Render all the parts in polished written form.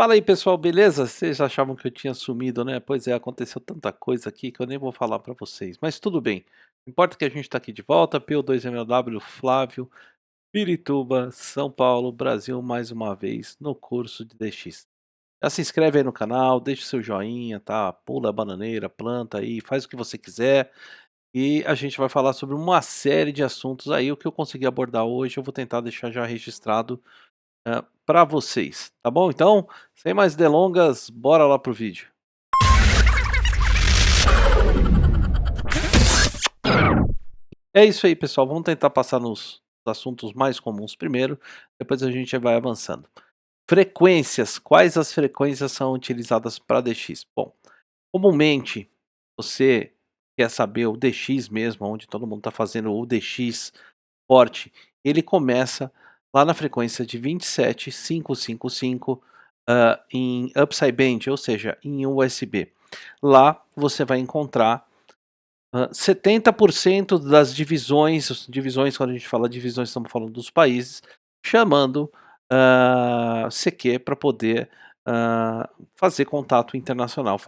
Fala aí pessoal, beleza? Vocês achavam que eu tinha sumido, né? Pois é, aconteceu tanta coisa aqui que eu nem vou falar pra vocês, mas tudo bem. Importa que a gente tá aqui de volta, P2MW, Flávio, Pirituba, São Paulo, Brasil, mais uma vez no curso de DX. Já se inscreve aí no canal, deixa o seu joinha, tá? Pula a bananeira, planta aí, faz o que você quiser. E a gente vai falar sobre uma série de assuntos aí, o que eu consegui abordar hoje, eu vou tentar deixar já registrado para vocês, tá bom? Então, sem mais delongas, bora lá pro vídeo. É isso aí, pessoal. Vamos tentar passar nos assuntos mais comuns primeiro, depois a gente vai avançando. Frequências. Quais as frequências são utilizadas para DX? Bom, comumente você quer saber o DX mesmo, onde todo mundo está fazendo o DX forte, ele começa lá na frequência de 27555 em Upside Band, ou seja, em USB. Lá você vai encontrar 70% das divisões, quando a gente fala divisões, estamos falando dos países, chamando CQ para poder fazer contato internacional,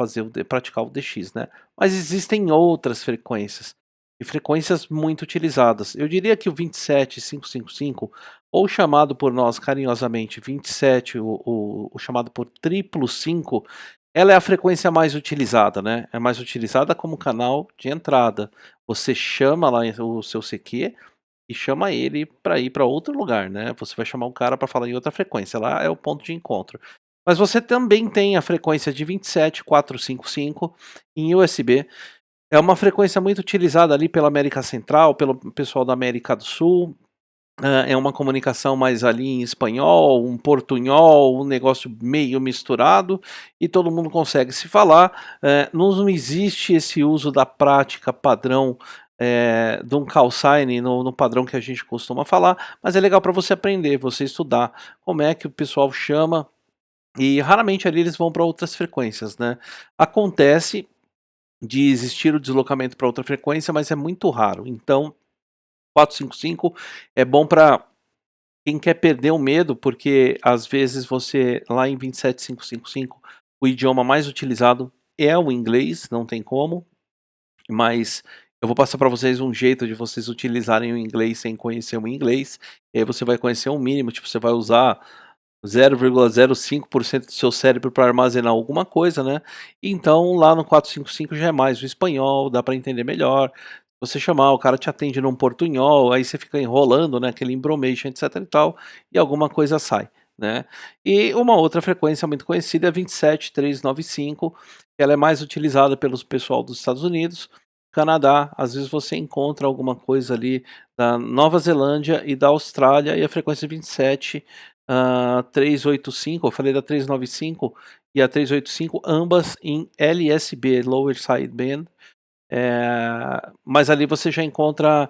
praticar o DX, né? Mas existem outras frequências, e frequências muito utilizadas. Eu diria que o 27555, ou chamado por nós carinhosamente 27, o chamado por triplo 5, ela é a frequência mais utilizada, né? É mais utilizada como canal de entrada. Você chama lá o seu CQ e chama ele para ir para outro lugar, né? Você vai chamar o cara para falar em outra frequência. Lá é o ponto de encontro. Mas você também tem a frequência de 27455 em USB. É uma frequência muito utilizada ali pela América Central, pelo pessoal da América do Sul. É uma comunicação mais ali em espanhol, um portunhol, um negócio meio misturado, e todo mundo consegue se falar. Não existe esse uso da prática padrão de um call sign no padrão que a gente costuma falar, mas é legal para você aprender, você estudar como é que o pessoal chama, e raramente ali eles vão para outras frequências, né? Acontece de existir o deslocamento para outra frequência, mas é muito raro. Então, 455 é bom para quem quer perder o medo, porque às vezes você, lá em 27555, o idioma mais utilizado é o inglês, não tem como, mas eu vou passar para vocês um jeito de vocês utilizarem o inglês sem conhecer o inglês, e aí você vai conhecer um mínimo, tipo, você vai usar 0,05% do seu cérebro para armazenar alguma coisa, né? Então lá no 455 já é mais o espanhol, dá para entender melhor. Você chamar, o cara te atende num portunhol, aí você fica enrolando, né, aquele embromation, etc e tal, e alguma coisa sai, né? E uma outra frequência muito conhecida é 27395, que ela é mais utilizada pelos pessoal dos Estados Unidos, Canadá. Às vezes você encontra alguma coisa ali da Nova Zelândia e da Austrália, e a frequência 27 385, eu falei da 395 e a 385, ambas em LSB, Lower Sideband, mas ali você já encontra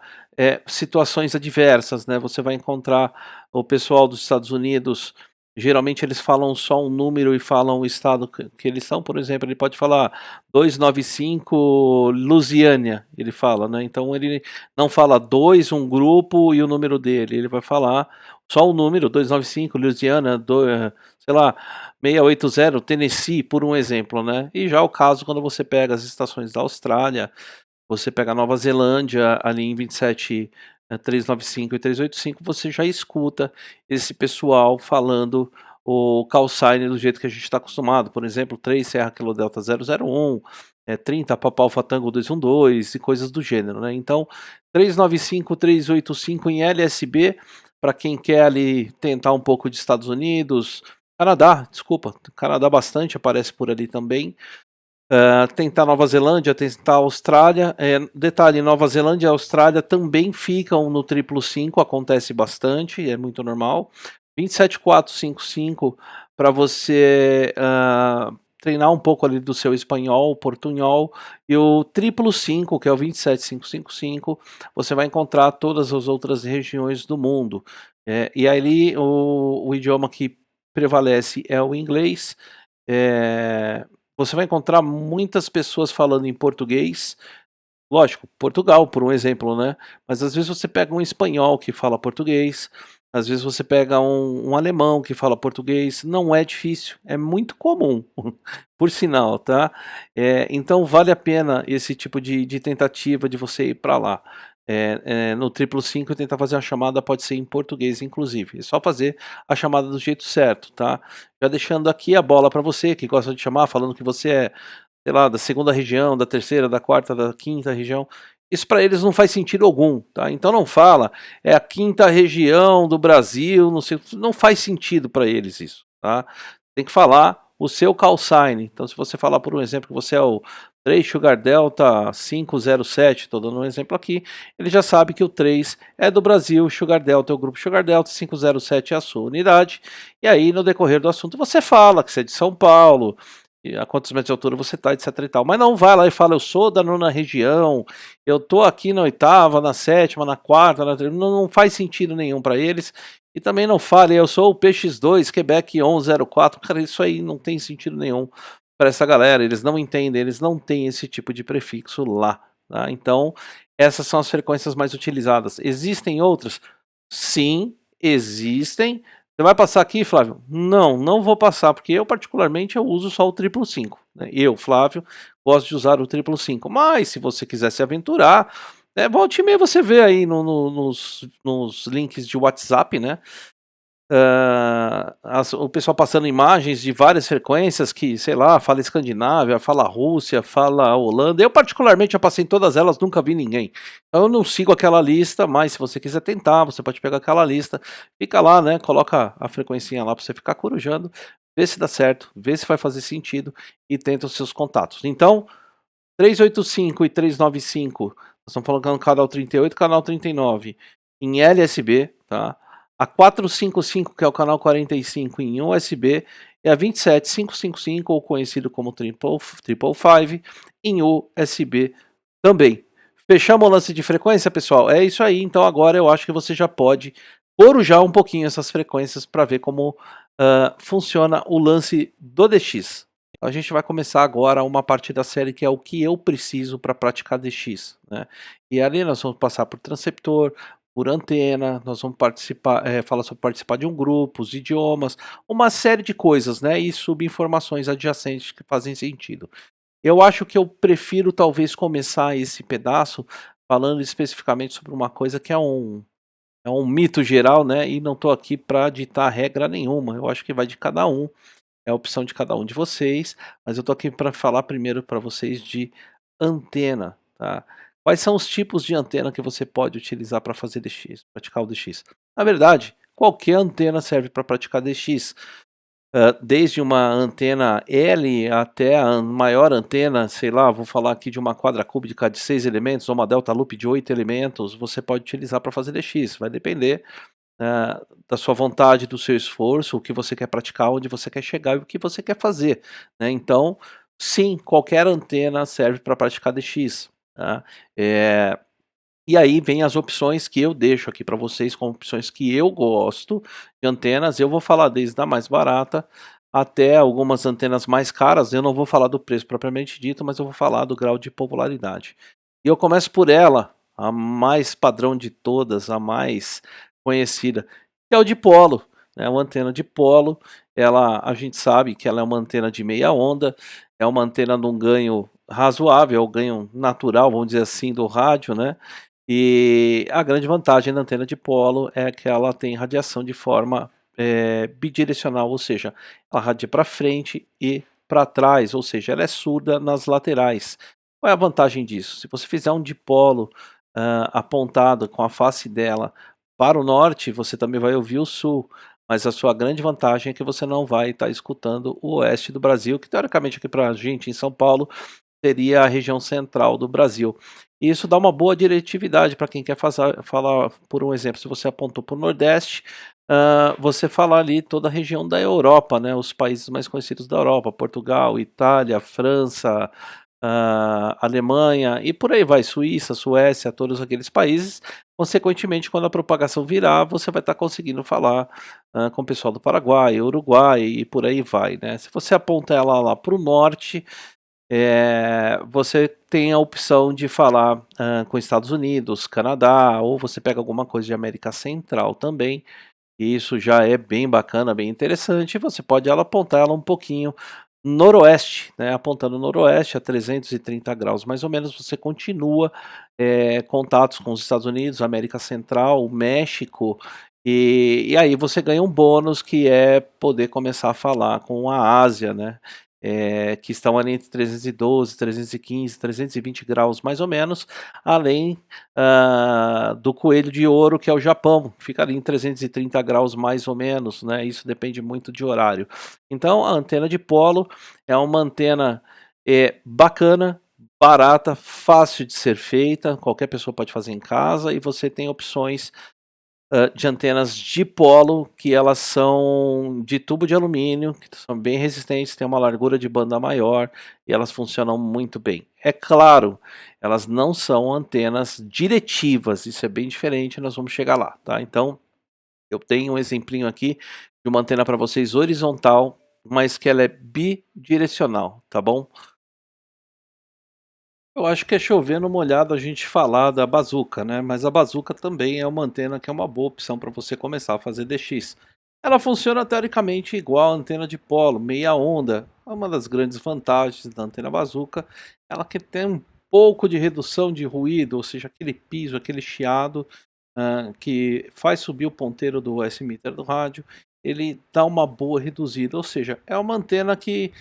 situações adversas, né? Você vai encontrar o pessoal dos Estados Unidos, geralmente eles falam só um número e falam o estado que eles são. Por exemplo, ele pode falar 295 Louisiana, ele fala, né? Então ele não fala 2, um grupo e o número dele, ele vai falar só o número 295 Louisiana, sei lá, 680 Tennessee, por um exemplo, né? E já o caso quando você pega as estações da Austrália, você pega a Nova Zelândia ali em 27 395 e 385, você já escuta esse pessoal falando o call sign do jeito que a gente está acostumado. Por exemplo, 3 Serra Kilo Delta 001, 30 Papa Alpha Tango 212 e coisas do gênero, né? Então, 395, 385 em LSB, para quem quer ali tentar um pouco de Estados Unidos, Canadá, desculpa, Canadá bastante aparece por ali também. Tentar Nova Zelândia, tentar Austrália. Detalhe, Nova Zelândia e Austrália também ficam no triplo 5, acontece bastante, é muito normal. 27455 para você treinar um pouco ali do seu espanhol, portunhol, e o triplo 5, que é o 27555, você vai encontrar todas as outras regiões do mundo. E ali o idioma que prevalece é o inglês. Você vai encontrar muitas pessoas falando em português, lógico, Portugal, por um exemplo, né? Mas às vezes você pega um espanhol que fala português, Às vezes você pega um alemão que fala português, não é difícil, é muito comum, por sinal, tá. Então vale a pena esse tipo de tentativa de você ir para lá. No triplo cinco e tentar fazer uma chamada, pode ser em português inclusive, é só fazer a chamada do jeito certo, tá. Já deixando aqui a bola para você que gosta de chamar, falando que você é, sei lá, da segunda região, da terceira, da quarta, da quinta região, isso para eles não faz sentido algum, tá. Então não fala: "É a quinta região do Brasil", não sei, não faz sentido para eles isso, tá. Tem que falar o seu call sign, então se você falar, por um exemplo, que você é o 3 Sugar Delta 507, estou dando um exemplo aqui, ele já sabe que o 3 é do Brasil, Sugar Delta é o grupo Sugar Delta, 507 é a sua unidade, e aí no decorrer do assunto você fala que você é de São Paulo, e a quantos metros de altura você está, etc e tal. Mas não vai lá e fala: "Eu sou da nona região, eu tô aqui na oitava, na sétima, na quarta, não faz sentido nenhum para eles. E também não fale: "Eu sou o PX2 Quebec 1104", cara, isso aí não tem sentido nenhum para essa galera, eles não entendem, eles não têm esse tipo de prefixo lá, tá. Então, essas são as frequências mais utilizadas. Existem outras? Sim, existem. Você vai passar aqui, Flávio? Não, não vou passar, porque eu particularmente eu uso só o triplo cinco, né. Eu, Flávio, gosto de usar o triplo cinco, mas se você quiser se aventurar, volta e meia você vê aí nos links de WhatsApp, né, o pessoal passando imagens de várias frequências que, sei lá, fala Escandinávia, fala Rússia, fala Holanda. Eu particularmente já passei em todas elas, nunca vi ninguém. Então eu não sigo aquela lista, mas se você quiser tentar, você pode pegar aquela lista, fica lá, né, coloca a frequencinha lá para você ficar corujando, vê se dá certo, vê se vai fazer sentido e tenta os seus contatos. Então, 385 e 395, nós estamos colocando canal 38 e canal 39 em LSB, tá? A 455, que é o canal 45 em USB, e a 27555, ou conhecido como Triple Five, em USB também. Fechamos o lance de frequência, pessoal? É isso aí, então agora eu acho que você já pode corujar um pouquinho essas frequências para ver como funciona o lance do DX. A gente vai começar agora uma parte da série que é o que eu preciso para praticar DX, né? E ali nós vamos passar por transceptor, por antena, nós vamos participar, falar sobre participar de um grupo, os idiomas, uma série de coisas, né? E subinformações adjacentes que fazem sentido. Eu acho que eu prefiro talvez começar esse pedaço falando especificamente sobre uma coisa que é um mito geral, né? E não estou aqui para ditar regra nenhuma. Eu acho que vai de cada um, é a opção de cada um de vocês, mas eu tô aqui para falar primeiro para vocês de antena, tá? Quais são os tipos de antena que você pode utilizar para fazer DX, praticar o DX? Na verdade, qualquer antena serve para praticar DX, desde uma antena L até a maior antena, sei lá, vou falar aqui de uma quadracúbica de 6 elementos ou uma delta loop de 8 elementos, você pode utilizar para fazer DX, vai depender da sua vontade, do seu esforço, o que você quer praticar, onde você quer chegar e o que você quer fazer, né. Então, sim, qualquer antena serve para praticar DX, tá. Eh, e aí vem as opções que eu deixo aqui para vocês como opções que eu gosto de antenas. Eu vou falar desde a mais barata até algumas antenas mais caras. Eu não vou falar do preço propriamente dito, mas eu vou falar do grau de popularidade. E eu começo por ela, a mais padrão de todas, a mais conhecida, que é o dipolo, né, uma antena dipolo. Ela, a gente sabe que ela é uma antena de meia onda, é uma antena de um ganho razoável, é o ganho natural, vamos dizer assim, do rádio, né. E a grande vantagem da antena dipolo é que ela tem radiação de forma, bidirecional, ou seja, ela radia para frente e para trás, ou seja, ela é surda nas laterais. Qual é a vantagem disso? Se você fizer um dipolo, apontado com a face dela para o norte, você também vai ouvir o sul, mas a sua grande vantagem é que você não vai estar escutando o oeste do Brasil, que teoricamente aqui para a gente em São Paulo seria a região central do Brasil. E isso dá uma boa diretividade para quem quer falar, por um exemplo, se você apontou para o Nordeste, você falar ali toda a região da Europa, né, os países mais conhecidos da Europa, Portugal, Itália, França, Alemanha e por aí vai, Suíça, Suécia, todos aqueles países. Consequentemente, quando a propagação virar, você vai estar conseguindo falar com o pessoal do Paraguai, Uruguai e por aí vai, né. Se você aponta ela lá para o norte, você tem a opção de falar com Estados Unidos, Canadá, ou você pega alguma coisa de América Central também, e isso já é bem bacana, bem interessante, e você pode apontar ela um pouquinho noroeste, né, apontando noroeste a 330 graus mais ou menos, você continua, contatos com os Estados Unidos, América Central, México, e aí você ganha um bônus que é poder começar a falar com a Ásia, né, que estão ali entre 312, 315, 320 graus mais ou menos, além, do coelho de ouro que é o Japão, que fica ali em 330 graus mais ou menos, né, isso depende muito de horário. Então a antena de polo é uma antena, bacana, barata, fácil de ser feita, qualquer pessoa pode fazer em casa e você tem opções, de antenas de polo que elas são de tubo de alumínio, que são bem resistentes, têm uma largura de banda maior e elas funcionam muito bem. É claro, elas não são antenas diretivas, isso é bem diferente, nós vamos chegar lá, tá. Então, eu tenho um exemplinho aqui de uma antena para vocês horizontal, mas que ela é bidirecional, tá bom? Eu acho que é chover no molhado a gente falar da bazuca, né, mas a bazuca também é uma antena que é uma boa opção para você começar a fazer DX. Ela funciona teoricamente igual a antena de polo, meia onda. Uma das grandes vantagens da antena bazuca, ela que tem um pouco de redução de ruído, ou seja, aquele piso, aquele chiado, que faz subir o ponteiro do S-meter do rádio, ele dá uma boa reduzida, ou seja, é uma antena que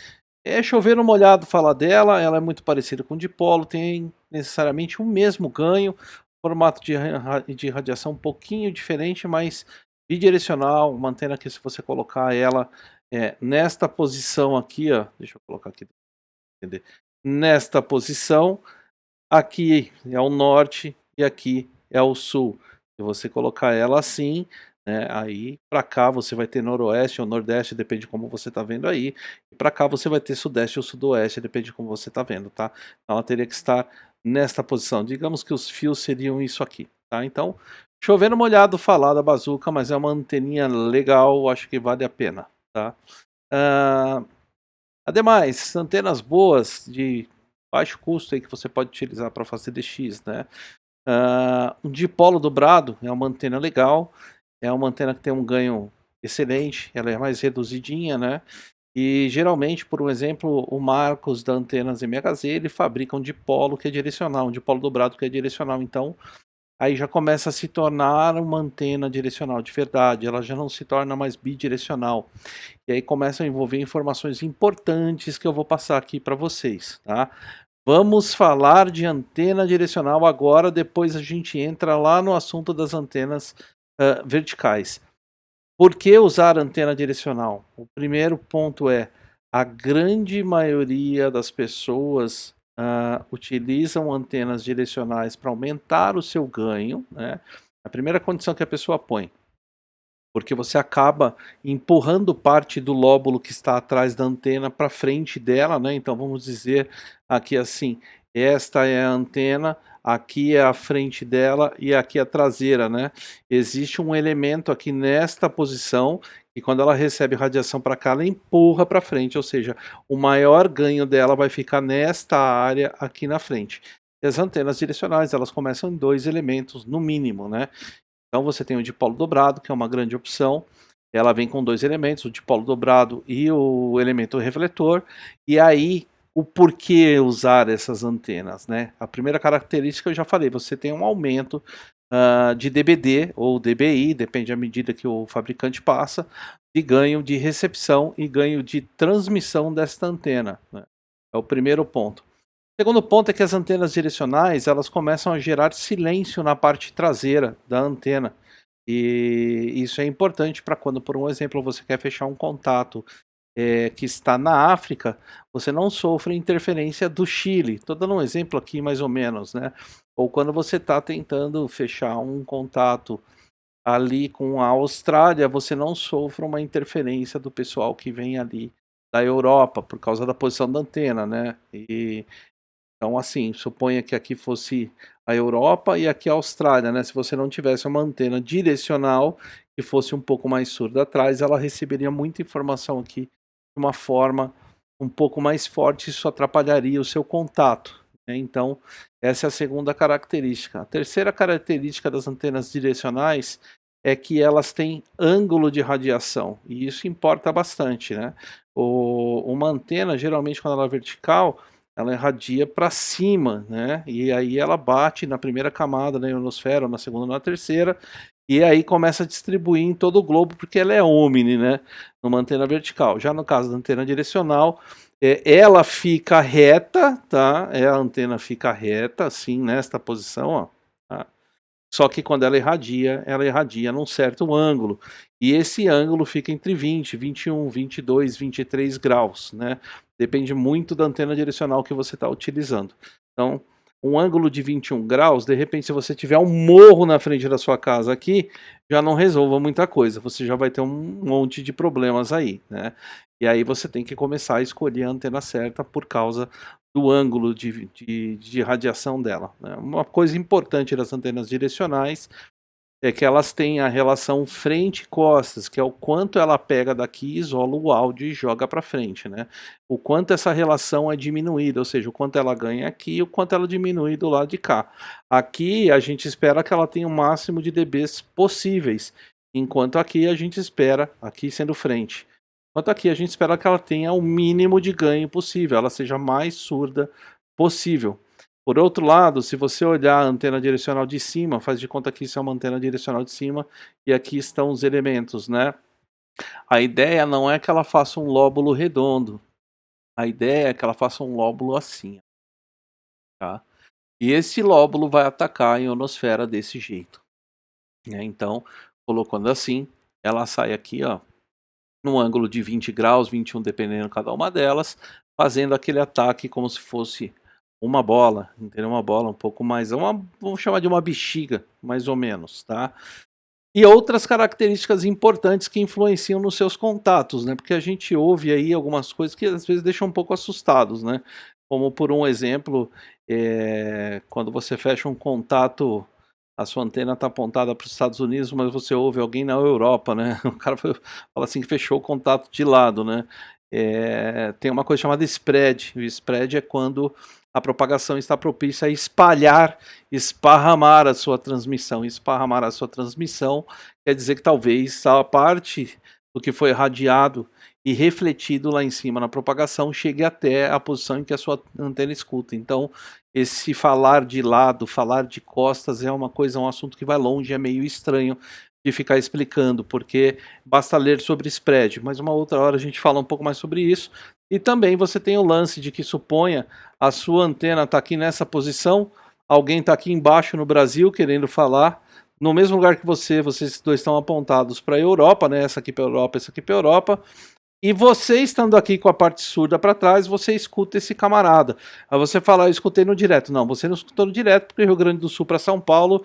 é chover no molhado falar dela, ela é muito parecida com o dipolo, tem necessariamente o mesmo ganho, formato de radiação um pouquinho diferente, mas bidirecional, uma antena que se você colocar ela, nesta posição aqui, ó, deixa eu colocar aqui, entender, nesta posição, aqui é o norte e aqui é o sul. Se você colocar ela assim, né, aí para cá você vai ter noroeste ou nordeste, depende de como você está vendo aí, e para cá você vai ter sudeste ou sudoeste, depende de como você está vendo, tá. Então ela teria que estar nesta posição, digamos que os fios seriam isso aqui, tá. Então, chovendo molhado falar da bazuca, mas é uma anteninha legal, acho que vale a pena, tá. Hã, ademais, antenas boas de baixo custo aí que você pode utilizar para fazer DX, né. Um dipolo dobrado é uma antena legal, é uma antena que tem um ganho excelente, ela é mais reduzidinha, né, e geralmente, por um exemplo, o Marcos da Antenas MHZ, ele fabrica um dipolo que é direcional, um dipolo dobrado que é direcional, então, aí já começa a se tornar uma antena direcional de verdade, ela já não se torna mais bidirecional. E aí começam a envolver informações importantes que eu vou passar aqui para vocês, tá. Vamos falar de antena direcional agora, depois a gente entra lá no assunto das antenas, verticais. Por que usar antena direcional? O primeiro ponto é, a grande maioria das pessoas, utilizam antenas direcionais para aumentar o seu ganho, né. A primeira condição que a pessoa põe, porque você acaba empurrando parte do lóbulo que está atrás da antena para frente dela, né, então vamos dizer aqui assim, esta é a antena, aqui é a frente dela e aqui é a traseira, né. Existe um elemento aqui nesta posição, e quando ela recebe radiação para cá, ela empurra para frente, ou seja, o maior ganho dela vai ficar nesta área aqui na frente. E as antenas direcionais, elas começam em 2 elementos no mínimo, né. Então você tem o dipolo dobrado, que é uma grande opção. Ela vem com 2 elementos, o dipolo dobrado e o elemento refletor. E aí, o porquê usar essas antenas, né? A primeira característica eu já falei, você tem um aumento, de DBD ou DBI, depende da medida que o fabricante passa, de ganho de recepção e ganho de transmissão desta antena, né? É o primeiro ponto. O segundo ponto é que as antenas direcionais, elas começam a gerar silêncio na parte traseira da antena. E isso é importante para quando, por um exemplo, você quer fechar um contato, que está na África, você não sofre interferência do Chile. Estou dando um exemplo aqui mais ou menos, né. Ou quando você está tentando fechar um contato ali com a Austrália, você não sofre uma interferência do pessoal que vem ali da Europa, por causa da posição da antena, né. Então, assim, suponha que aqui fosse a Europa e aqui a Austrália, né, se você não tivesse uma antena direcional, que fosse um pouco mais surda atrás, ela receberia muita informação aqui de uma forma um pouco mais forte, isso atrapalharia o seu contato, né, então, essa é a segunda característica. A terceira característica das antenas direcionais é que elas têm ângulo de radiação, e isso importa bastante, né. Uma antena, geralmente, quando ela é vertical, ela irradia para cima, né, e aí ela bate na primeira camada da ionosfera, ou na segunda ou na terceira, e aí começa a distribuir em todo o globo, porque ela é omni, né, numa antena vertical. Já no caso da antena direcional, ela fica reta, tá, a antena fica reta, assim, nesta posição, ó, tá. Só que quando ela irradia num certo ângulo, e esse ângulo fica entre 20, 21, 22, 23 graus, né, depende muito da antena direcional que você está utilizando. Então, um ângulo de 21 graus, de repente, se você tiver um morro na frente da sua casa aqui, já não resolva muita coisa, você já vai ter um monte de problemas aí, né. E aí você tem que começar a escolher a antena certa por causa do ângulo de radiação dela, né. Uma coisa importante das antenas direcionais é que elas têm a relação frente e costas, que é o quanto ela pega daqui, isola o áudio e joga para frente, né. O quanto essa relação é diminuída, ou seja, o quanto ela ganha aqui e o quanto ela diminui do lado de cá. Aqui a gente espera que ela tenha o máximo de dBs possíveis, enquanto aqui a gente espera, aqui sendo frente, enquanto aqui a gente espera que ela tenha o mínimo de ganho possível, ela seja mais surda possível. Por outro lado, se você olhar a antena direcional de cima, faz de conta que isso é uma antena direcional de cima, e aqui estão os elementos, né. A ideia não é que ela faça um lóbulo redondo, a ideia é que ela faça um lóbulo assim, tá. E esse lóbulo vai atacar a ionosfera desse jeito, né, então, colocando assim, ela sai aqui, ó, num ângulo de 20 graus, 21, dependendo cada uma delas, fazendo aquele ataque como se fosse uma bola, entendeu? Uma bola um pouco mais, vamos chamar de uma bexiga, mais ou menos, tá? E outras características importantes que influenciam nos seus contatos, né? Porque a gente ouve aí algumas coisas que às vezes deixam um pouco assustados, né? Como por um exemplo, quando você fecha um contato, a sua antena está apontada para os Estados Unidos, mas você ouve alguém na Europa, né? O cara fala assim que fechou o contato de lado, né? Tem uma coisa chamada spread. O spread é quando a propagação está propícia a espalhar, esparramar a sua transmissão. Esparramar a sua transmissão quer dizer que talvez a parte do que foi radiado e refletido lá em cima na propagação chegue até a posição em que a sua antena escuta. Então, esse falar de lado, falar de costas é uma coisa, um assunto que vai longe, é meio estranho de ficar explicando, porque basta ler sobre spread, mas uma outra hora a gente fala um pouco mais sobre isso. E também você tem o lance de que, suponha, a sua antena está aqui nessa posição, alguém está aqui embaixo no Brasil querendo falar, no mesmo lugar que vocês dois estão apontados para a Europa, né? Essa aqui para a Europa, essa aqui para a Europa, e você estando aqui com a parte surda para trás, você escuta esse camarada. Aí você fala, eu escutei no direto. Não, você não escutou no direto, porque Rio Grande do Sul para São Paulo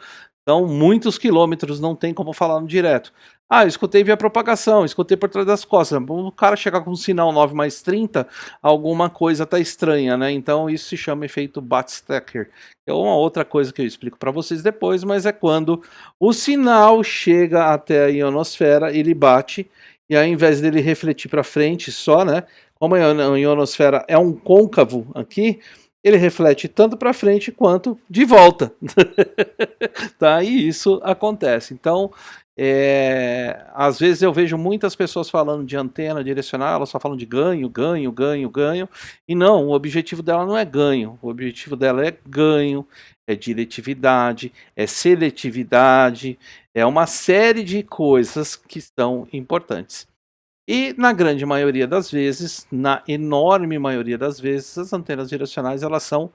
são muitos quilômetros, não tem como falar no direto. Ah, eu escutei via propagação, escutei por trás das costas. O cara chegar com um sinal 9+30, alguma coisa tá estranha, né? Então isso se chama efeito Backstacker. É uma outra coisa que eu explico para vocês depois, mas é quando o sinal chega até a ionosfera, ele bate, e ao invés dele refletir para frente só, né, como a ionosfera é um côncavo aqui, ele reflete tanto para frente quanto de volta. Tá? E isso acontece. Então, às vezes eu vejo muitas pessoas falando de antena direcional, elas só falam de ganho, ganho, ganho, ganho, e não, o objetivo dela não é ganho, o objetivo dela é ganho, é diretividade, é seletividade, é uma série de coisas que são importantes. E na grande maioria das vezes, na enorme maioria das vezes, as antenas direcionais elas são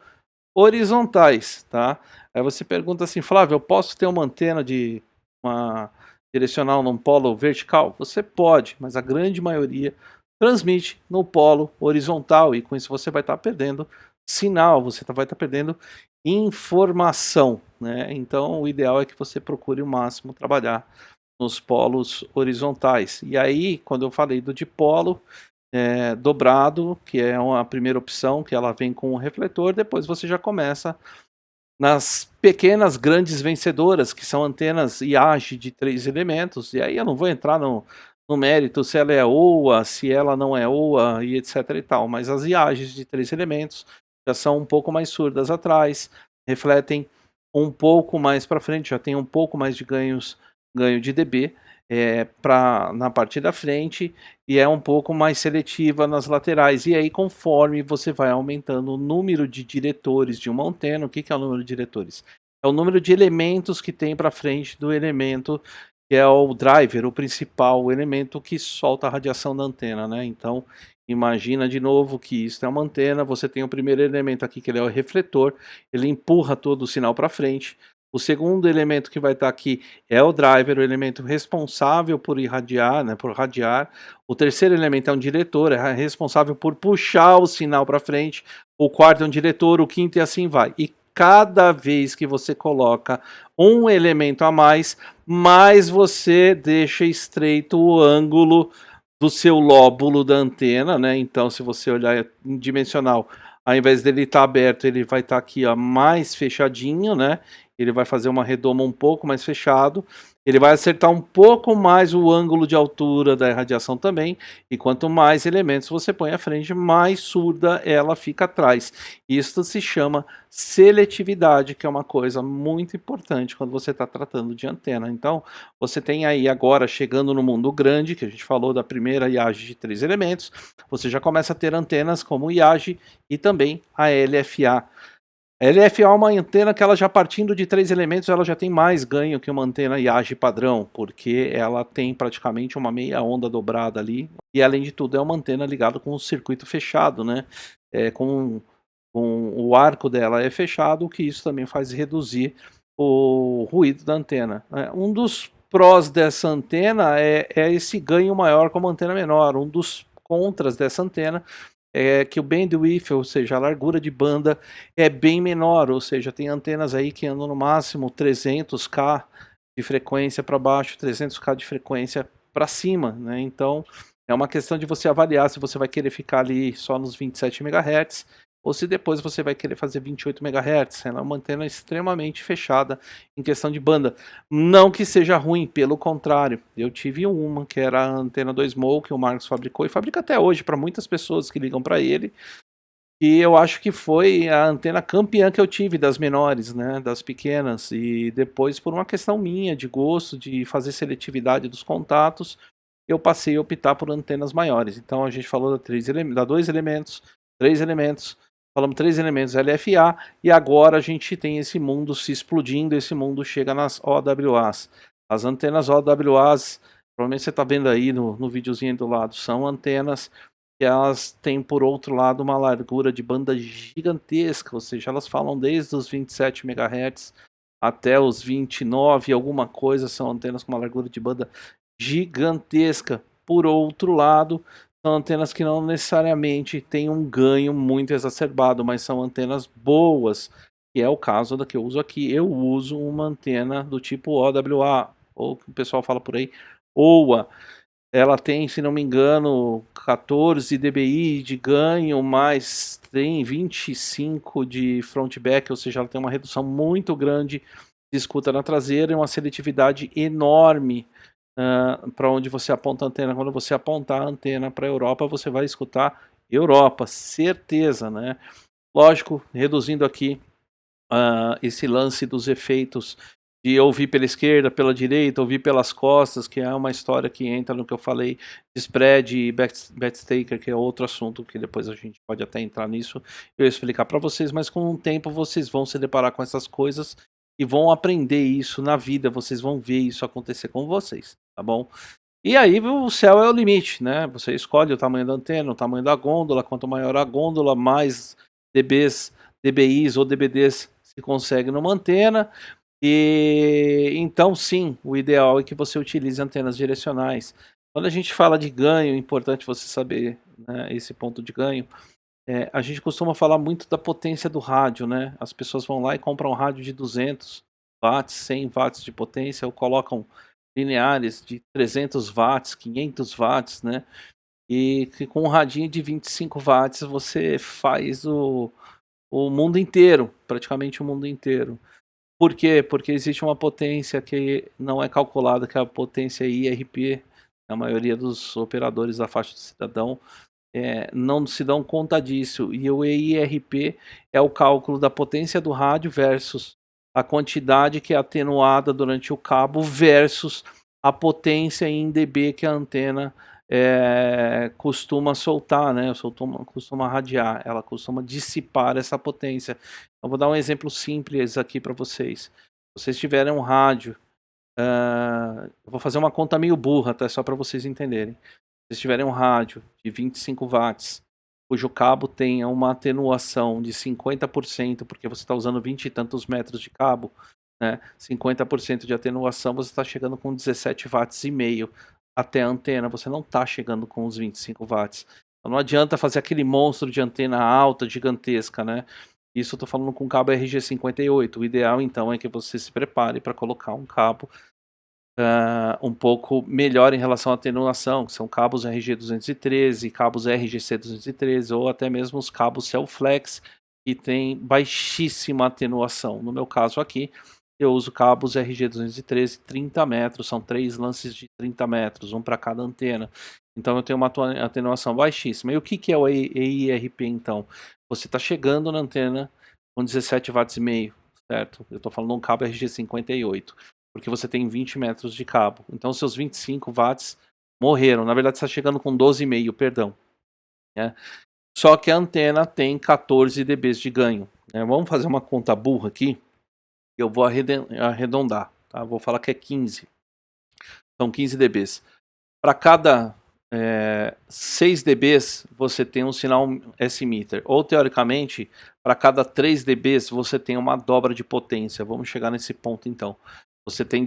horizontais, tá? Aí você pergunta assim, Flávio, eu posso ter uma antena de uma direcional num polo vertical? Você pode, mas a grande maioria transmite no polo horizontal e com isso você vai estar perdendo sinal, você vai estar perdendo informação, né? Então o ideal é que você procure o máximo trabalhar nos polos horizontais. E aí, quando eu falei do dipolo, dobrado, que é a primeira opção, que ela vem com o refletor, depois você já começa nas pequenas grandes vencedoras, que são antenas IAGE de 3 elementos, e aí eu não vou entrar no mérito se ela é OA, se ela não é OA e etc e tal, mas as IAGEs de 3 elementos já são um pouco mais surdas atrás, refletem um pouco mais para frente, já tem um pouco mais de ganhos ganho de dB, na parte da frente, e é um pouco mais seletiva nas laterais. E aí, conforme você vai aumentando o número de diretores de uma antena, o que que é o número de diretores? É o número de elementos que tem para frente do elemento que é o driver, o principal, o elemento que solta a radiação da antena, né. Então, imagina de novo que isso é uma antena, você tem o primeiro elemento aqui que ele é o refletor, ele empurra todo o sinal para frente. O segundo elemento que vai estar aqui é o driver, o elemento responsável por irradiar, né, por radiar. O terceiro elemento é um diretor, é responsável por puxar o sinal para frente. O quarto é um diretor, o quinto e assim vai. E cada vez que você coloca um elemento a mais, mais você deixa estreito o ângulo do seu lóbulo da antena, né? Então, se você olhar em dimensional, ao invés dele estar aberto, ele vai estar aqui, ó, mais fechadinho, né? Ele vai fazer uma redoma um pouco mais fechado. Ele vai acertar um pouco mais o ângulo de altura da irradiação também, e quanto mais elementos você põe à frente, mais surda ela fica atrás. Isso se chama seletividade, que é uma coisa muito importante quando você está tratando de antena. Então, você tem aí agora, chegando no mundo grande, que a gente falou da primeira IAGE de 3 elementos, você já começa a ter antenas como o IAGE e também a LFA. A LFA é uma antena que ela já partindo de 3 elementos, ela já tem mais ganho que uma antena IAGE padrão, porque ela tem praticamente uma meia onda dobrada ali, e além de tudo é uma antena ligada com um circuito fechado, né, com o arco dela é fechado, o que isso também faz reduzir o ruído da antena, né. Um dos prós dessa antena é esse ganho maior com uma antena menor, um dos contras dessa antena é que o bandwidth, ou seja, a largura de banda é bem menor, ou seja, tem antenas aí que andam no máximo 300K de frequência para baixo, 300K de frequência para cima, né? Então é uma questão de você avaliar se você vai querer ficar ali só nos 27 MHz ou se depois você vai querer fazer 28 MHz. Ela é uma antena extremamente fechada em questão de banda. Não que seja ruim, pelo contrário. Eu tive uma que era a antena 2MO que o Marcos fabricou e fabrica até hoje para muitas pessoas que ligam para ele. E eu acho que foi a antena campeã que eu tive das menores, né, das pequenas. E depois, por uma questão minha de gosto, de fazer seletividade dos contatos, eu passei a optar por antenas maiores. Então a gente falou da 2 elementos, 3 elementos, falamos 3 elementos LFA, e agora a gente tem esse mundo se explodindo, esse mundo chega nas OWAs. As antenas OWAs, provavelmente você está vendo aí no videozinho do lado, são antenas que elas têm, por outro lado, uma largura de banda gigantesca, ou seja, elas falam desde os 27 MHz até os 29 alguma coisa, são antenas com uma largura de banda gigantesca. Por outro lado, são antenas que não necessariamente têm um ganho muito exacerbado, mas são antenas boas, que é o caso da que eu uso aqui. Eu uso uma antena do tipo OWA, ou que o pessoal fala por aí, OWA. Ela tem, se não me engano, 14 dBi de ganho, mas tem 25 de frontback, ou seja, ela tem uma redução muito grande de escuta na traseira e uma seletividade enorme para onde você aponta a antena. Quando você apontar a antena para a Europa, você vai escutar Europa, certeza, né? Lógico, reduzindo aqui esse lance dos efeitos de ouvir pela esquerda, pela direita, ouvir pelas costas, que é uma história que entra no que eu falei de spread e backstaker, que é outro assunto que depois a gente pode até entrar nisso, eu explicar para vocês, mas com o tempo vocês vão se deparar com essas coisas e vão aprender isso na vida, vocês vão ver isso acontecer com vocês, tá bom? E aí o céu é o limite, né? Você escolhe o tamanho da antena, o tamanho da gôndola, quanto maior a gôndola, mais dBs, dBIs ou dBds se consegue numa antena. E então sim, o ideal é que você utilize antenas direcionais. Quando a gente fala de ganho, é importante você saber, né, esse ponto de ganho. A gente costuma falar muito da potência do rádio, né? As pessoas vão lá e compram um rádio de 200 watts, 100 watts de potência, ou colocam lineares de 300 watts, 500 watts, né? E que com um radinho de 25 watts você faz o mundo inteiro, praticamente o mundo inteiro. Por quê? Porque existe uma potência que não é calculada, que é a potência IRP. A maioria dos operadores da faixa do cidadão não se dão conta disso. E o IRP é o cálculo da potência do rádio versus a quantidade que é atenuada durante o cabo versus a potência em dB que a antena costuma soltar, né? Costuma radiar, ela costuma dissipar essa potência. Eu vou dar um exemplo simples aqui para vocês. Se vocês tiverem um rádio, eu vou fazer uma conta meio burra, tá? Só para vocês entenderem. Se vocês tiverem um rádio de 25 watts, cujo cabo tenha uma atenuação de 50%, porque você está usando 20 e tantos metros de cabo, né? 50% de atenuação, você está chegando com 17 watts e meio até a antena, você não está chegando com os 25 watts. Então não adianta fazer aquele monstro de antena alta, gigantesca, né? Isso eu estou falando com cabo RG58. O ideal então é que você se prepare para colocar um cabo um pouco melhor em relação à atenuação, que são cabos RG213, cabos RGC213 ou até mesmo os cabos Cellflex, que tem baixíssima atenuação. No meu caso aqui, eu uso cabos RG213 30 metros, são 3 lances de 30 metros, um para cada antena. Então eu tenho uma atenuação baixíssima. E o que é o EIRP então? Você está chegando na antena com 17 watts e meio, certo? Eu estou falando de um cabo RG58 porque você tem 20 metros de cabo. Então seus 25 watts morreram. Na verdade, você está chegando com 12,5, perdão. Né? Só que a antena tem 14 dB de ganho. Né? Vamos fazer uma conta burra aqui. Eu vou arredondar. Tá? Vou falar que é 15. São 15 dB. Para cada 6 dB, você tem um sinal S-meter. Ou, teoricamente, para cada 3 dB, você tem uma dobra de potência. Vamos chegar nesse ponto, então. Você tem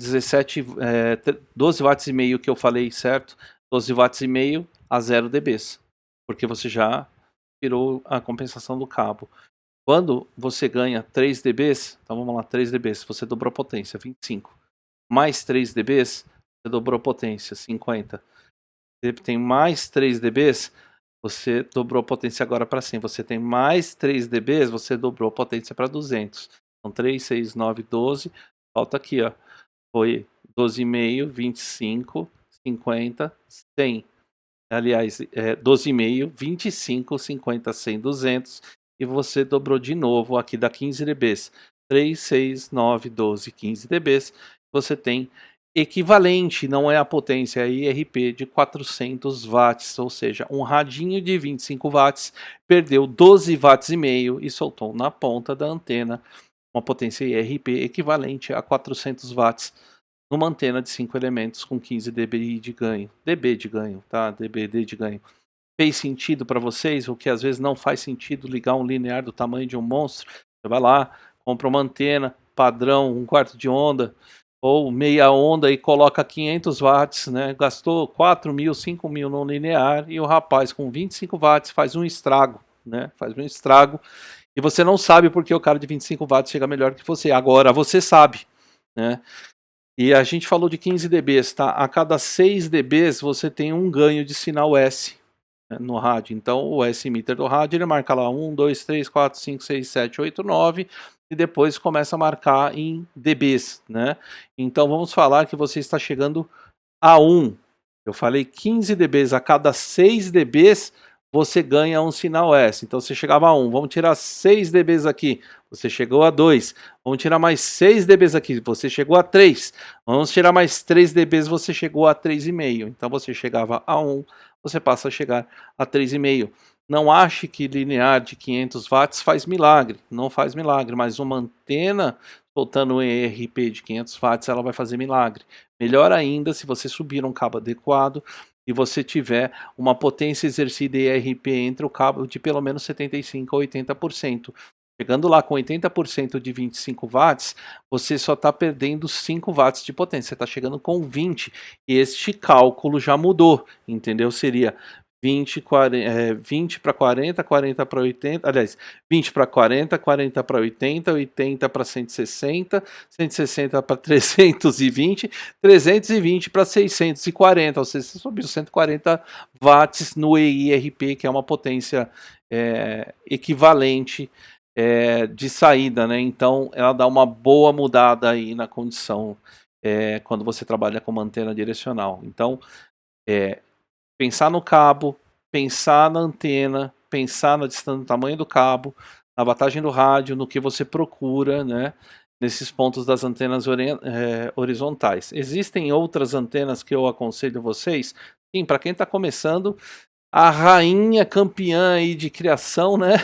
12 watts e meio que eu falei, certo? 12 watts e meio a 0 dB, porque você já tirou a compensação do cabo. Quando você ganha 3 dB, então vamos lá, 3 dB, você dobrou a potência, 25. Mais 3 dB, você dobrou a potência, 50. Você tem mais 3 dB, você dobrou a potência agora para 100. Você tem mais 3 dB, você dobrou a potência para 200. Então 3, 6, 9, 12. Falta aqui, ó. Foi 12,5, 25, 50, 100. Aliás, 12,5, 25, 50, 100, 200. E você dobrou de novo aqui, dá 15 dB. 3, 6, 9, 12, 15 dB. Você tem equivalente, não é a potência, é IRP de 400 watts. Ou seja, um radinho de 25 watts perdeu 12 watts e meio e soltou na ponta da antena uma potência IRP equivalente a 400 watts numa antena de 5 elementos com 15 dB de ganho. dB de ganho, tá? dBd de ganho. Fez sentido para vocês? O que às vezes não faz sentido ligar um linear do tamanho de um monstro. Você vai lá, compra uma antena padrão, 1/4 de onda ou meia onda e coloca 500 watts, né? Gastou 4 mil, 5 mil no linear e o rapaz com 25 watts faz um estrago, né? Faz um estrago. E você não sabe porque o cara de 25 watts chega melhor que você. Agora você sabe, né? E a gente falou de 15 dB, tá? A cada 6 dB você tem um ganho de sinal S, né, no rádio. Então o S-meter do rádio ele marca lá 1, 2, 3, 4, 5, 6, 7, 8, 9 e depois começa a marcar em dBs, né? Então vamos falar que você está chegando a 1. Eu falei 15 dBs a cada 6 dBs você ganha um sinal S. Então você chegava a 1, vamos tirar 6 dBs aqui, você chegou a 2. Vamos tirar mais 6 dBs aqui, você chegou a 3. Vamos tirar mais 3 dBs, você chegou a 3,5. Então você chegava a 1, você passa a chegar a 3,5. Não ache que linear de 500 watts faz milagre, não faz milagre, mas uma antena soltando um ERP de 500 watts, ela vai fazer milagre. Melhor ainda se você subir um cabo adequado e você tiver uma potência exercida ERP entre o cabo de pelo menos 75% a 80%. Chegando lá com 80% de 25 watts, você só está perdendo 5 watts de potência, você está chegando com 20, e este cálculo já mudou, entendeu? Seria 20 para 40, 40 para 80, aliás, 20 para 40, 40 para 80, 80 para 160, 160 para 320, 320 para 640, ou seja, você subiu 140 watts no EIRP, que é uma potência equivalente de saída, né? Então ela dá uma boa mudada aí na condição quando você trabalha com uma antena direcional. Então, pensar no cabo, pensar na antena, pensar no tamanho do cabo, na wattagem do rádio, no que você procura, né? nesses pontos das antenas horizontais. Existem outras antenas que eu aconselho vocês? Sim, para quem está começando, a rainha campeã aí de criação, né?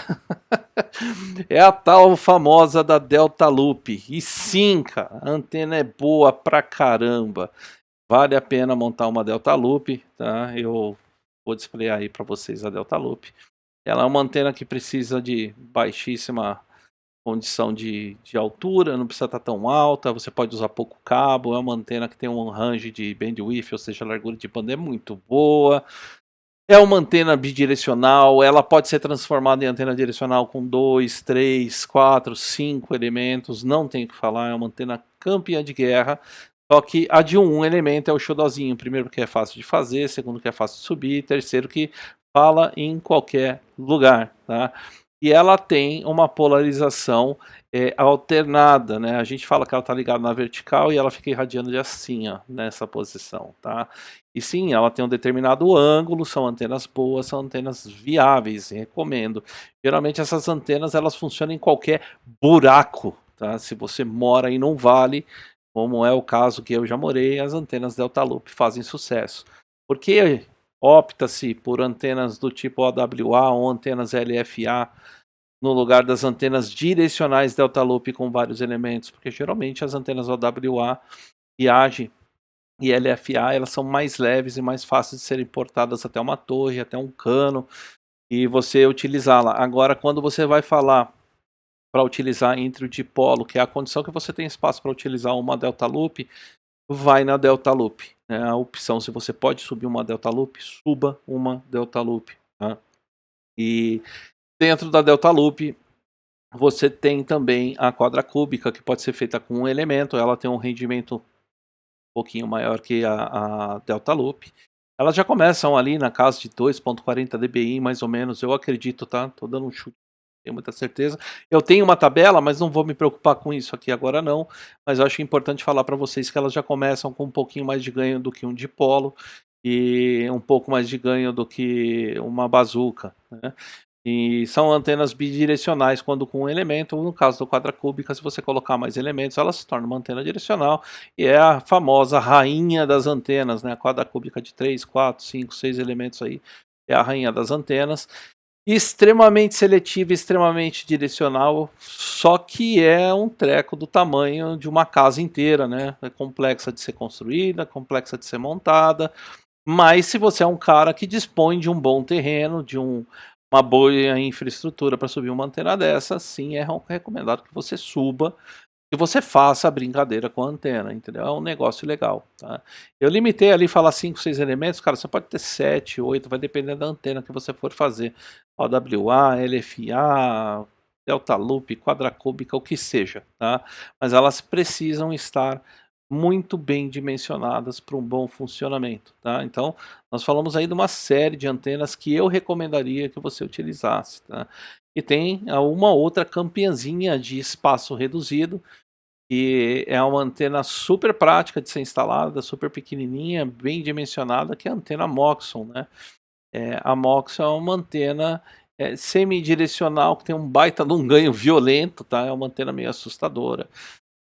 É a tal famosa da Delta Loop. E sim, cara, a antena é boa pra caramba. Vale a pena montar uma Delta Loop, tá? Eu vou displayar aí para vocês a Delta Loop. Ela é uma antena que precisa de baixíssima condição de altura, não precisa estar tão alta, você pode usar pouco cabo, é uma antena que tem um range de bandwidth, ou seja, a largura de banda é muito boa. É uma antena bidirecional, ela pode ser transformada em antena direcional com 2, 3, 4, 5 elementos, não tem o que falar, é uma antena campeã de guerra. Só que a de um elemento é o xodozinho, primeiro que é fácil de fazer, segundo que é fácil de subir, terceiro que fala em qualquer lugar, tá? E ela tem uma polarização alternada, né? A gente fala que ela está ligada na vertical e ela fica irradiando de assim, ó, nessa posição, tá? E sim, ela tem um determinado ângulo, são antenas boas, são antenas viáveis, recomendo. Geralmente essas antenas elas funcionam em qualquer buraco, tá? Se você mora aí num vale, como é o caso que eu já morei, as antenas Delta Loop fazem sucesso. Porque opta-se por antenas do tipo OWA ou antenas LFA no lugar das antenas direcionais Delta Loop com vários elementos, porque geralmente as antenas OWA e AGE e LFA elas são mais leves e mais fáceis de serem portadas até uma torre, até um cano e você utilizá-la. Agora, quando você vai falar para utilizar entre o dipolo, que é a condição que você tem espaço para utilizar uma Delta Loop, vai na Delta Loop, né? A opção, se você pode subir uma Delta Loop, suba uma Delta Loop, tá? E dentro da Delta Loop, você tem também a quadra cúbica, que pode ser feita com um elemento, ela tem um rendimento um pouquinho maior que a Delta Loop. Elas já começam ali na casa de 2.40 dBi, mais ou menos, eu acredito, tá? Tô dando um chute, não tenho muita certeza. Eu tenho uma tabela, mas não vou me preocupar com isso aqui agora não. Mas eu acho importante falar para vocês que elas já começam com um pouquinho mais de ganho do que um dipolo e um pouco mais de ganho do que uma bazuca, né? E são antenas bidirecionais quando com um elemento, no caso do quadracúbica, se você colocar mais elementos, ela se torna uma antena direcional e é a famosa rainha das antenas, né? A quadracúbica de 3, 4, 5, 6 elementos aí é a rainha das antenas. Extremamente seletiva, extremamente direcional, só que é um treco do tamanho de uma casa inteira, né? É complexa de ser construída, complexa de ser montada, mas se você é um cara que dispõe de um bom terreno, de uma boa infraestrutura para subir uma antena dessa, sim, é recomendado que você suba, que você faça a brincadeira com a antena, entendeu? É um negócio legal, tá? Eu limitei ali falar 5, 6 elementos, cara, você pode ter 7, 8, vai depender da antena que você for fazer. OWA, LFA, Delta Loop, quadracúbica, o que seja, tá? Mas elas precisam estar muito bem dimensionadas para um bom funcionamento, tá? Então, nós falamos aí de uma série de antenas que eu recomendaria que você utilizasse, tá? E tem uma outra campeãzinha de espaço reduzido, e é uma antena super prática de ser instalada, super pequenininha, bem dimensionada, que é a antena Moxon, né? A Moxon é uma antena semidirecional que tem um baita de um ganho violento, tá? É uma antena meio assustadora.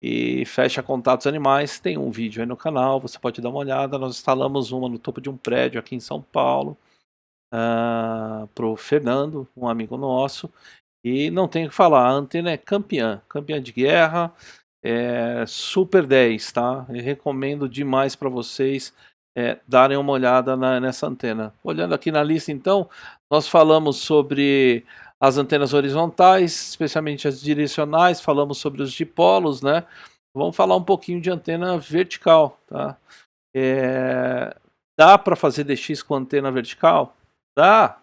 E fecha contatos animais, tem um vídeo aí no canal, você pode dar uma olhada. Nós instalamos uma no topo de um prédio aqui em São Paulo, pro Fernando, um amigo nosso. E não tem o que falar, a antena é campeã, campeã de guerra, super 10, tá? Eu recomendo demais para vocês darem uma olhada nessa antena. Olhando aqui na lista, então, nós falamos sobre as antenas horizontais, especialmente as direcionais, falamos sobre os dipolos, né? Vamos falar um pouquinho de antena vertical, tá? Dá para fazer DX com antena vertical? Dá,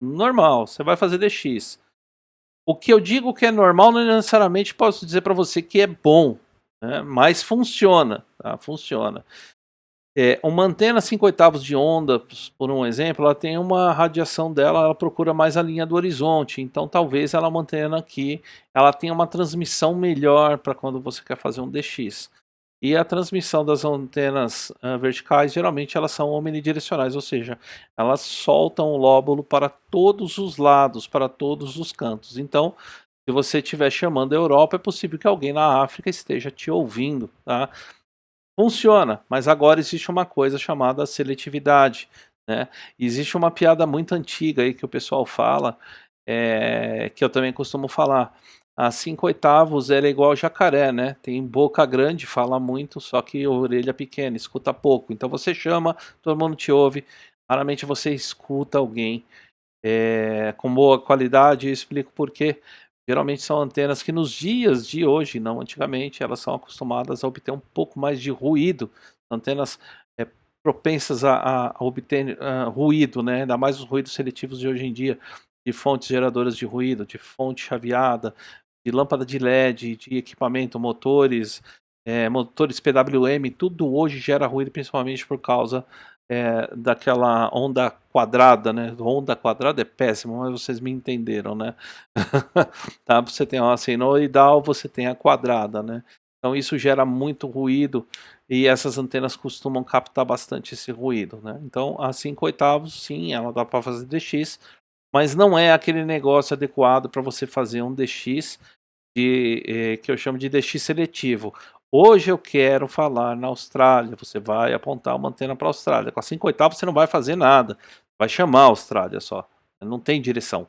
normal, você vai fazer DX. O que eu digo que é normal não necessariamente posso dizer para você que é bom, né? Mas funciona, tá? Funciona. Uma antena 5/8 de onda, por um exemplo, ela tem uma radiação dela, ela procura mais a linha do horizonte, então talvez ela mantenha aqui, ela tenha uma transmissão melhor para quando você quer fazer um DX. E a transmissão das antenas verticais, geralmente elas são omnidirecionais, ou seja, elas soltam o lóbulo para todos os lados, para todos os cantos. Então, Se você estiver chamando a Europa, é possível que alguém na África esteja te ouvindo, tá? Funciona, mas agora existe uma coisa chamada seletividade, né? Existe uma piada muito antiga aí que o pessoal fala, que eu também costumo falar. A 5 oitavos ela é igual ao jacaré, né? Tem boca grande, fala muito, só que orelha pequena, escuta pouco. Então você chama, todo mundo te ouve. Raramente você escuta alguém com boa qualidade. Eu explico por quê. Geralmente são antenas que nos dias de hoje, não antigamente, elas são acostumadas a obter um pouco mais de ruído. Antenas propensas a obter ruído, né? Ainda mais os ruídos seletivos de hoje em dia, de fontes geradoras de ruído, de fonte chaveada, de lâmpada de LED, de equipamento, motores, motores PWM, tudo hoje gera ruído, principalmente por causa daquela onda quadrada, né? Onda quadrada é péssimo, mas vocês me entenderam, né? Tá? Você tem uma senoidal, você tem a quadrada, né? Então isso gera muito ruído e essas antenas costumam captar bastante esse ruído, né? Então a 5 oitavos, sim, ela dá para fazer DX, mas não é aquele negócio adequado para você fazer um DX que eu chamo de DX seletivo. Hoje eu quero falar na Austrália, você vai apontar uma antena para a Austrália. Com a 5 oitavos você não vai fazer nada, vai chamar a Austrália só. Não tem direção,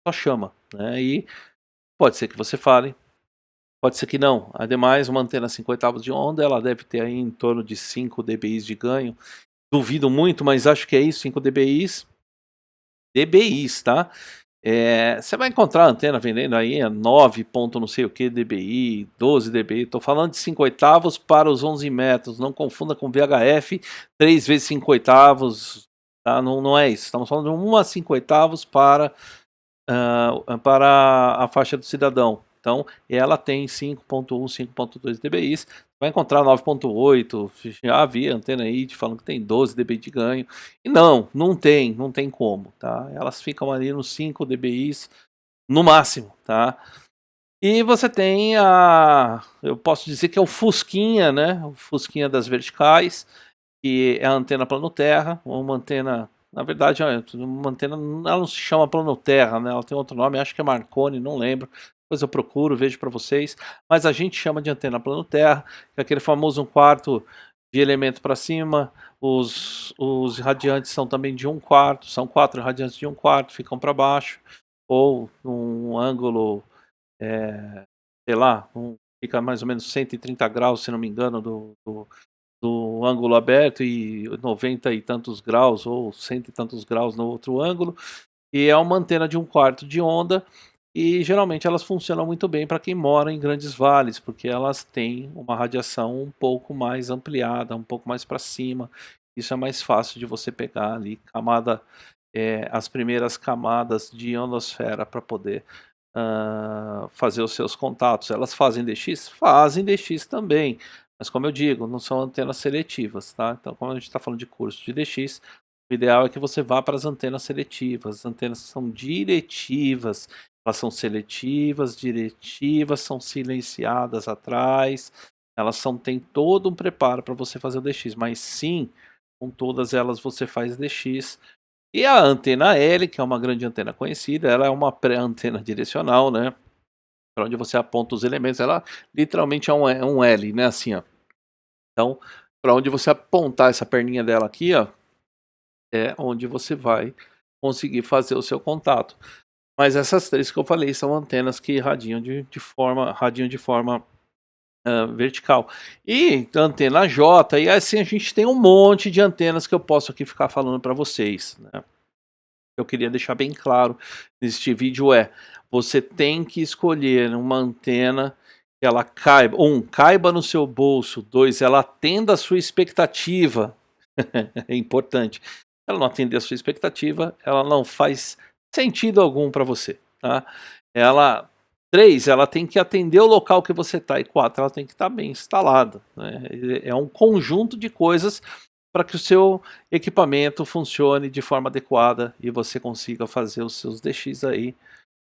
só chama, né? E pode ser que você fale, pode ser que não. Ademais, uma antena 5 oitavos de onda, ela deve ter aí em torno de 5 dBs de ganho. Duvido muito, mas acho que é isso, 5 dBs. dBis, tá? Você vai encontrar antena vendendo aí a 9 ponto não sei o que dBi, 12 dBi. Estou falando de 5 oitavos para os 11 metros. Não confunda com VHF, 3 vezes 5 oitavos. Tá? Não, não é isso. Estamos falando de 1 a 5 oitavos para a faixa do cidadão. Então, ela tem 5.1, 5.2 dBis. Vai encontrar 9.8. Já havia antena aí falando que tem 12 dB de ganho. E não tem como, tá? Elas ficam ali nos 5 dBis no máximo, tá? E você tem eu posso dizer que é o Fusquinha, né? O Fusquinha das verticais, que é a antena plano terra, uma antena, na verdade, uma antena, ela não se chama plano terra, né? Ela tem outro nome, acho que é Marconi, não lembro. Depois eu procuro, vejo para vocês. Mas a gente chama de antena plano terra, que é aquele famoso 1/4 de elemento para cima. Os radiantes são também de 1/4, são 4 radiantes de 1/4, ficam para baixo, ou num ângulo, sei lá, fica mais ou menos 130 graus, se não me engano, do ângulo aberto e 90 e tantos graus ou 100 e tantos graus no outro ângulo, e é uma antena de 1/4 de onda, e geralmente elas funcionam muito bem para quem mora em grandes vales, porque elas têm uma radiação um pouco mais ampliada, um pouco mais para cima. Isso é mais fácil de você pegar ali as primeiras camadas de ionosfera para poder fazer os seus contatos. Elas fazem DX? Fazem DX também, mas como eu digo, não são antenas seletivas, tá? Então, como a gente está falando de curso de DX, o ideal é que você vá para as antenas seletivas. As antenas são diretivas, elas são seletivas, diretivas, são silenciadas atrás, têm todo um preparo para você fazer o DX, mas sim, com todas elas você faz DX. E a antena L, que é uma grande antena conhecida, ela é uma pré-antena direcional, né? Para onde você aponta os elementos, ela literalmente é um L, né? Assim, ó. Então, para onde você apontar essa perninha dela aqui, ó, é onde você vai conseguir fazer o seu contato. Mas essas três que eu falei são antenas que radiam de forma vertical. E antena J, e assim a gente tem um monte de antenas que eu posso aqui ficar falando para vocês, né? Eu queria deixar bem claro neste vídeo você tem que escolher uma antena que ela caiba, caiba no seu bolso, 2, ela atenda a sua expectativa, é importante. Se ela não atender a sua expectativa, ela não faz sentido algum para você, tá? 3, ela tem que atender o local que você está, e 4, ela tem que estar bem instalada, né? É um conjunto de coisas para que o seu equipamento funcione de forma adequada e você consiga fazer os seus DX aí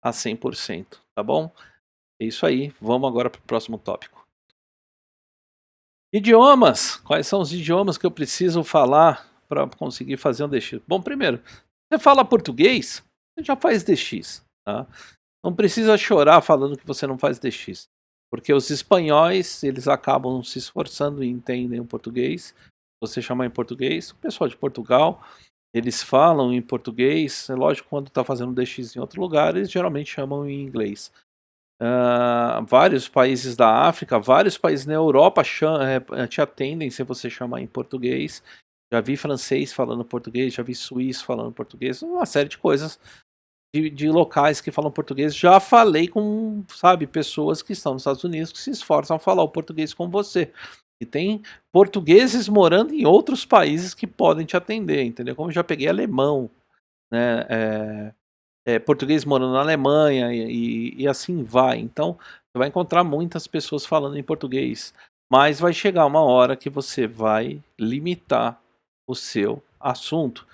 a 100%, tá bom? É isso aí, vamos agora para o próximo tópico. Idiomas, quais são os idiomas que eu preciso falar para conseguir fazer um DX? Bom, primeiro, você fala português, você já faz DX, tá? não precisa chorar falando que você não faz DX, porque os espanhóis, eles acabam se esforçando e entendem o português. Você chamar em português, o pessoal de Portugal, eles falam em português, é lógico, quando está fazendo DX em outro lugar, eles geralmente chamam em inglês. Vários países da África, vários países na Europa te atendem se você chamar em português. Já vi francês falando português, já vi suíço falando português, uma série de coisas de locais que falam português. Já falei com, sabe, pessoas que estão nos Estados Unidos que se esforçam a falar o português com você. E tem portugueses morando em outros países que podem te atender, entendeu? Como eu já peguei alemão, né? Português morando na Alemanha e assim vai. Então, você vai encontrar muitas pessoas falando em português, mas vai chegar uma hora que você vai limitar o seu assunto.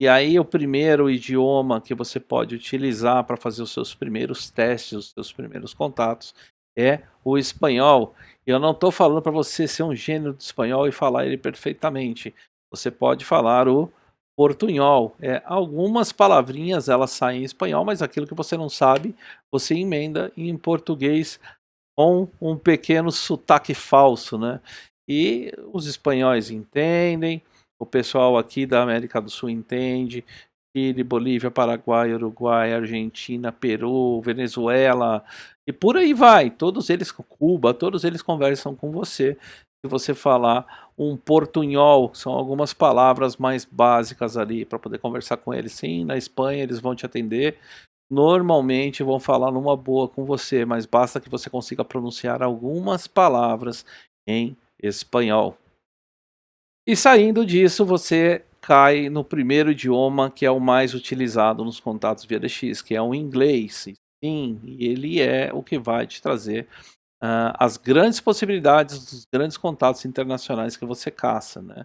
E aí o primeiro idioma que você pode utilizar para fazer os seus primeiros testes, os seus primeiros contatos, é o espanhol. E eu não estou falando para você ser um gênio do espanhol e falar ele perfeitamente. Você pode falar o portunhol. Algumas palavrinhas elas saem em espanhol, mas aquilo que você não sabe, você emenda em português com um pequeno sotaque falso, né? E os espanhóis entendem, o pessoal aqui da América do Sul entende, Chile, Bolívia, Paraguai, Uruguai, Argentina, Peru, Venezuela, e por aí vai, todos eles, Cuba, todos eles conversam com você. Se você falar um portunhol, são algumas palavras mais básicas ali para poder conversar com eles. Sim, na Espanha eles vão te atender, normalmente vão falar numa boa com você, mas basta que você consiga pronunciar algumas palavras em espanhol. E saindo disso, você cai no primeiro idioma que é o mais utilizado nos contatos via DX, que é o inglês. Sim, e ele é o que vai te trazer as grandes possibilidades dos grandes contatos internacionais que você caça, né?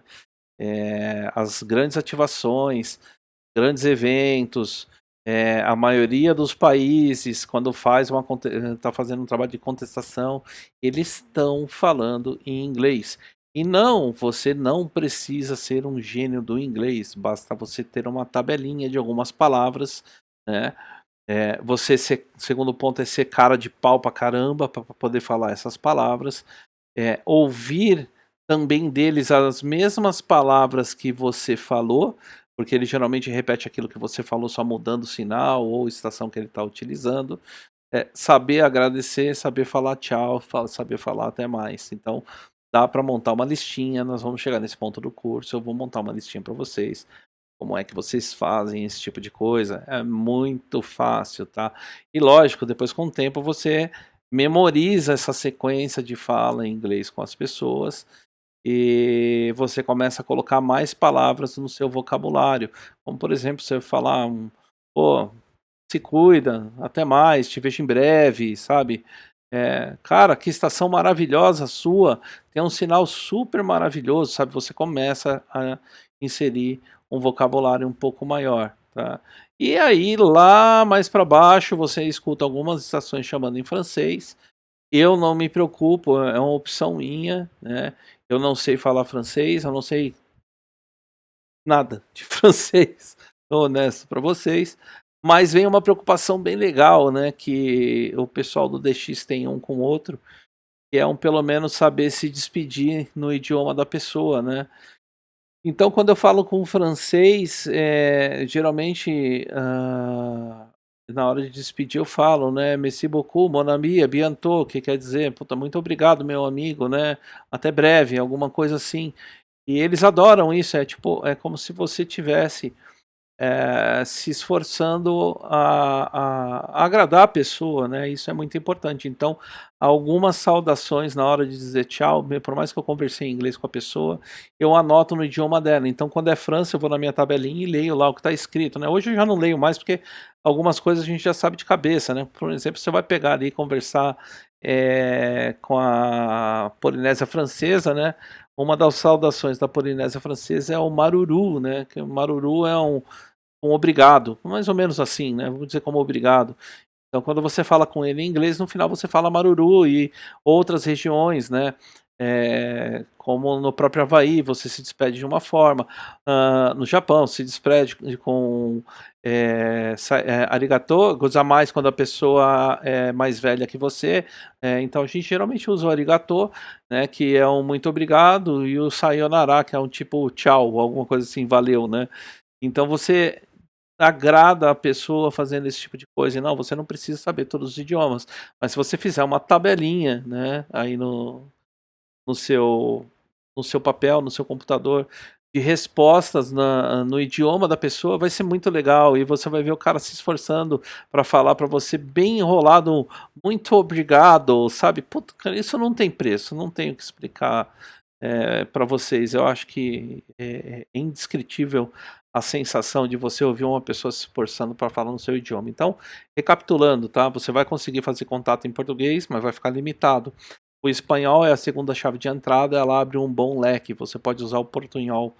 As grandes ativações, grandes eventos, a maioria dos países, quando está fazendo um trabalho de contestação, eles estão falando em inglês. E não, você não precisa ser um gênio do inglês, basta você ter uma tabelinha de algumas palavras, né? Segundo ponto é ser cara de pau pra caramba para poder falar essas palavras. Ouvir também deles as mesmas palavras que você falou, porque ele geralmente repete aquilo que você falou, só mudando o sinal ou estação que ele está utilizando. Saber agradecer, saber falar tchau, saber falar até mais. Então, dá para montar uma listinha, nós vamos chegar nesse ponto do curso, eu vou montar uma listinha para vocês, como é que vocês fazem esse tipo de coisa. É muito fácil, tá? E lógico, depois com o tempo você memoriza essa sequência de fala em inglês com as pessoas e você começa a colocar mais palavras no seu vocabulário. Como por exemplo, você falar pô, se cuida, até mais, te vejo em breve, sabe? Cara, que estação maravilhosa sua, tem um sinal super maravilhoso, sabe? Você começa a inserir um vocabulário um pouco maior, tá? E aí, lá mais para baixo, você escuta algumas estações chamando em francês. Eu não me preocupo, é uma opção minha, né? Eu não sei falar francês, eu não sei nada de francês, tô honesto para vocês, mas vem uma preocupação bem legal, né, que o pessoal do DX tem um com o outro, que é pelo menos saber se despedir no idioma da pessoa, né. Então quando eu falo com o francês, geralmente, na hora de despedir eu falo, né: "Merci beaucoup, mon ami, à bientôt", que quer dizer: "Puta, muito obrigado meu amigo", né, "até breve", alguma coisa assim. E eles adoram isso, tipo, é como se você tivesse, se esforçando a agradar a pessoa, né, isso é muito importante. Então, algumas saudações na hora de dizer tchau, por mais que eu conversei em inglês com a pessoa, eu anoto no idioma dela. Então, quando é França, eu vou na minha tabelinha e leio lá o que está escrito, né. Hoje eu já não leio mais, porque algumas coisas a gente já sabe de cabeça, né. Por exemplo, você vai pegar ali e conversar, com a Polinésia Francesa, né, uma das saudações da Polinésia Francesa é o maruru, né, que o maruru é um obrigado, mais ou menos assim, né, vamos dizer como obrigado. Então quando você fala com ele em inglês, no final você fala maruru, e outras regiões, né, como no próprio Havaí, você se despede de uma forma, no Japão se despede com arigato, gozaimasu quando a pessoa é mais velha que você, então a gente geralmente usa o arigato, né, que é um muito obrigado, e o sayonara, que é um tipo tchau, alguma coisa assim, valeu, né. Então você agrada a pessoa fazendo esse tipo de coisa, e não, você não precisa saber todos os idiomas, mas se você fizer uma tabelinha, né, aí no seu no seu papel, no seu computador, de respostas no idioma da pessoa, vai ser muito legal, e você vai ver o cara se esforçando para falar para você bem enrolado, muito obrigado, sabe. Puta, cara, isso não tem preço, não tenho o que explicar, pra vocês. Eu acho que é indescritível a sensação de você ouvir uma pessoa se esforçando para falar no seu idioma. Então, recapitulando, tá, você vai conseguir fazer contato em português, mas vai ficar limitado. O espanhol é a segunda chave de entrada, ela abre um bom leque, você pode usar o portunhol.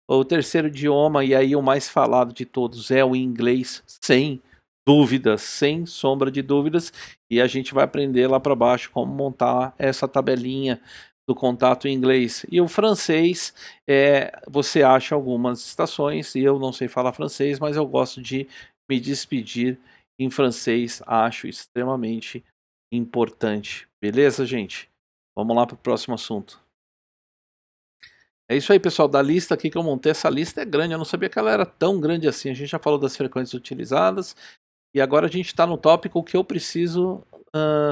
O terceiro idioma, e aí o mais falado de todos, é o inglês, sem dúvidas, sem sombra de dúvidas, e a gente vai aprender lá para baixo como montar essa tabelinha do contato em inglês. E o francês, você acha algumas citações, e eu não sei falar francês, mas eu gosto de me despedir em francês, acho extremamente importante. Beleza, gente? Vamos lá para o próximo assunto. É isso aí, pessoal. Da lista aqui que eu montei, essa lista é grande. Eu não sabia que ela era tão grande assim. A gente já falou das frequências utilizadas. E agora a gente está no tópico o que eu preciso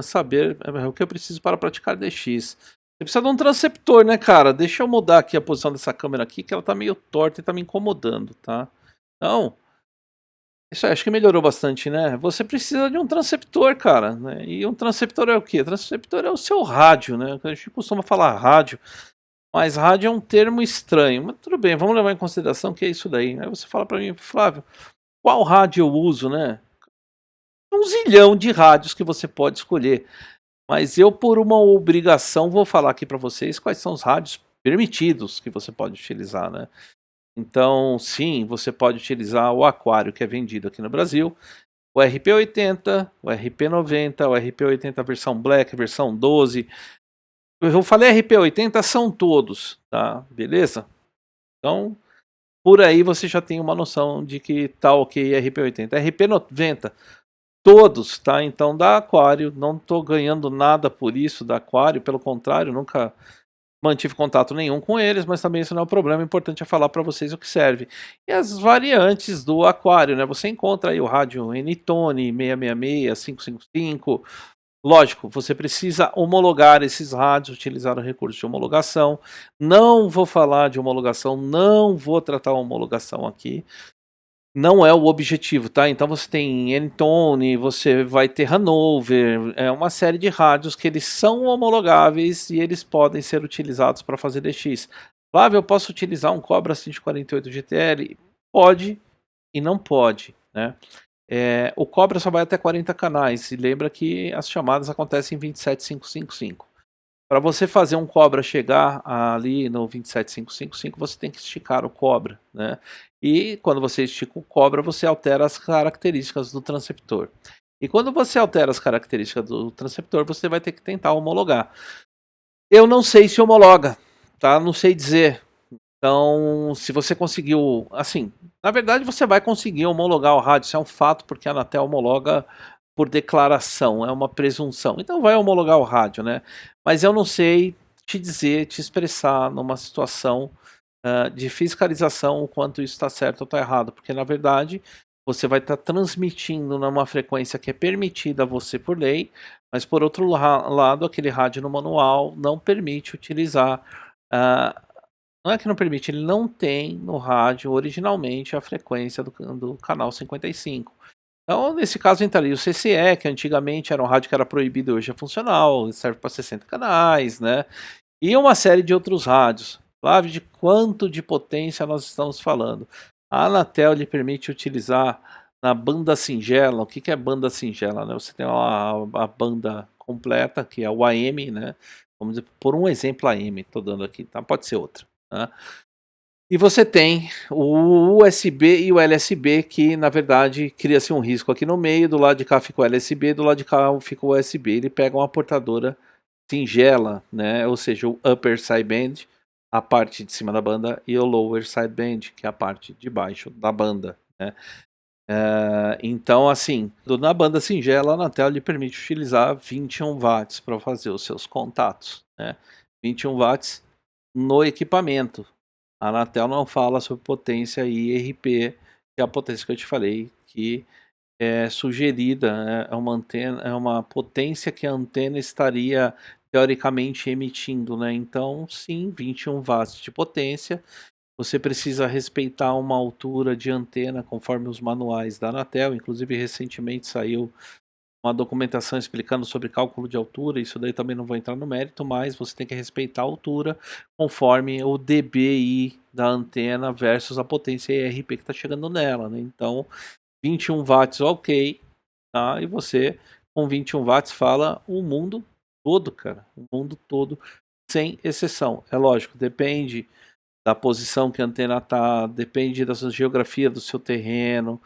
saber, o que eu preciso para praticar DX. Você precisa de um transceptor, né, cara? Deixa eu mudar aqui a posição dessa câmera aqui, que ela tá meio torta e tá me incomodando, tá? Então, isso aí, acho que melhorou bastante, né? Você precisa de um transceptor, cara, né? E um transceptor é o quê? Transceptor é o seu rádio, né? A gente costuma falar rádio, mas rádio é um termo estranho. Mas tudo bem, vamos levar em consideração que é isso daí. Aí você fala para mim, Flávio, qual rádio eu uso, né? Um zilhão de rádios que você pode escolher. Mas eu, por uma obrigação, vou falar aqui para vocês quais são os rádios permitidos que você pode utilizar, né? Então, sim, você pode utilizar o Aquário, que é vendido aqui no Brasil, o RP80, o RP90, o RP80 versão Black, versão 12. Eu falei RP80, são todos, tá? Beleza? Então, por aí você já tem uma noção de que tá ok RP80. RP90, todos, tá? Então, da Aquário, não tô ganhando nada por isso da Aquário, pelo contrário, nunca mantive contato nenhum com eles, mas também isso não é um problema, o importante é falar para vocês o que serve. E as variantes do Aquário, né? Você encontra aí o rádio N-Tone 666, 555. Lógico, você precisa homologar esses rádios, utilizar o recurso de homologação. Não vou falar de homologação, não vou tratar a homologação aqui. Não é o objetivo, tá? Então você tem N-Tone, você vai ter Hanover, é uma série de rádios que eles são homologáveis e eles podem ser utilizados para fazer DX. Flávio, eu posso utilizar um Cobra 148 GTL? Pode e não pode, né? O Cobra só vai até 40 canais, e lembra que as chamadas acontecem em 27555. Para você fazer um Cobra chegar ali no 27555, você tem que esticar o Cobra, né? E quando você estica o Cobra, você altera as características do transceptor. E quando você altera as características do transceptor, você vai ter que tentar homologar. Eu não sei se homologa, tá? Não sei dizer. Então, se você conseguiu, assim, na verdade você vai conseguir homologar o rádio, isso é um fato, porque a Anatel homologa por declaração, é uma presunção. Então vai homologar o rádio, né? Mas eu não sei te dizer, te expressar numa situação de fiscalização o quanto isso está certo ou está errado, porque na verdade você vai estar transmitindo numa frequência que é permitida a você por lei, mas por outro lado aquele rádio no manual não permite utilizar. ah, não é que não permite, ele não tem no rádio originalmente a frequência do canal 55. Então, nesse caso, entraria o CCE, que antigamente era um rádio que era proibido, hoje é funcional, serve para 60 canais, né? E uma série de outros rádios. Flávio, de quanto de potência nós estamos falando? A Anatel lhe permite utilizar na banda singela. O que é banda singela, né? Você tem a banda completa, que é o AM, né? Vamos dizer, por um exemplo AM, estou dando aqui, tá? Pode ser outra, tá? E você tem o USB e o LSB, que na verdade cria-se um risco aqui no meio, do lado de cá fica o LSB, do lado de cá fica o USB, ele pega uma portadora singela, né, ou seja, o upper sideband, a parte de cima da banda, e o lower sideband, que é a parte de baixo da banda, né. Então, assim, na banda singela, a Anatel lhe permite utilizar 21 watts para fazer os seus contatos, né, 21 watts no equipamento. A Anatel não fala sobre potência IRP, que é a potência que eu te falei, que é sugerida, é uma antena, é uma potência que a antena estaria teoricamente emitindo, né, então sim, 21 watts de potência. Você precisa respeitar uma altura de antena conforme os manuais da Anatel, inclusive recentemente saiu uma documentação explicando sobre cálculo de altura, isso daí também não vou entrar no mérito, mas você tem que respeitar a altura conforme o dBi da antena versus a potência IRP que está chegando nela, né, então 21 watts ok, tá, e você com 21 watts fala o mundo todo, cara, o mundo todo, sem exceção. É lógico, depende da posição que a antena está, depende da sua geografia do seu terreno,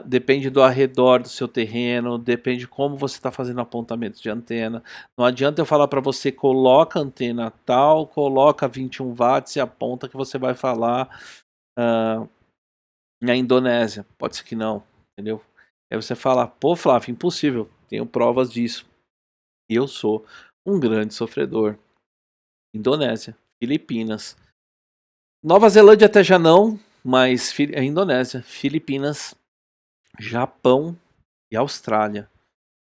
depende do arredor do seu terreno, depende como você está fazendo apontamento de antena. Não adianta eu falar para você, coloca a antena tal, coloca 21 watts e aponta que você vai falar na Indonésia. Pode ser que não, entendeu? Aí você fala, pô Flávio, impossível, tenho provas disso. E eu sou um grande sofredor. Indonésia, Filipinas, Nova Zelândia até já não, mas Indonésia, Filipinas, Japão e Austrália.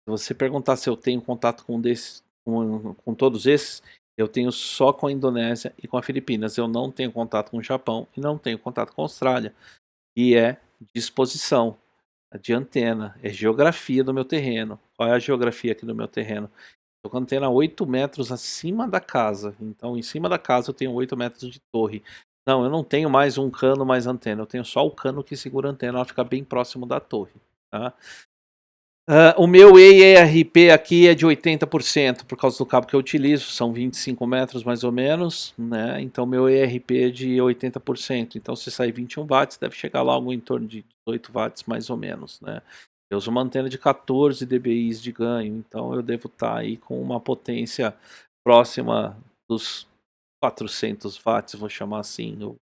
Se você perguntar se eu tenho contato com todos esses, eu tenho só com a Indonésia e com a Filipinas. Eu não tenho contato com o Japão e não tenho contato com a Austrália. E é disposição, de antena, é geografia do meu terreno. Qual é a geografia aqui do meu terreno? Estou com a antena 8 metros acima da casa. Então, em cima da casa eu tenho 8 metros de torre. Não, eu não tenho mais um cano mais antena. Eu tenho só o cano que segura a antena. Ela fica bem próximo da torre. Tá? O meu EIRP aqui é de 80%, por causa do cabo que eu utilizo. São 25 metros mais ou menos. Né? Então, meu EIRP é de 80%. Então, se sair 21 watts, deve chegar lá algo em torno de 18 watts mais ou menos. Né? Eu uso uma antena de 14 dBi de ganho, então eu devo estar aí com uma potência próxima dos 400 watts, vou chamar assim, ou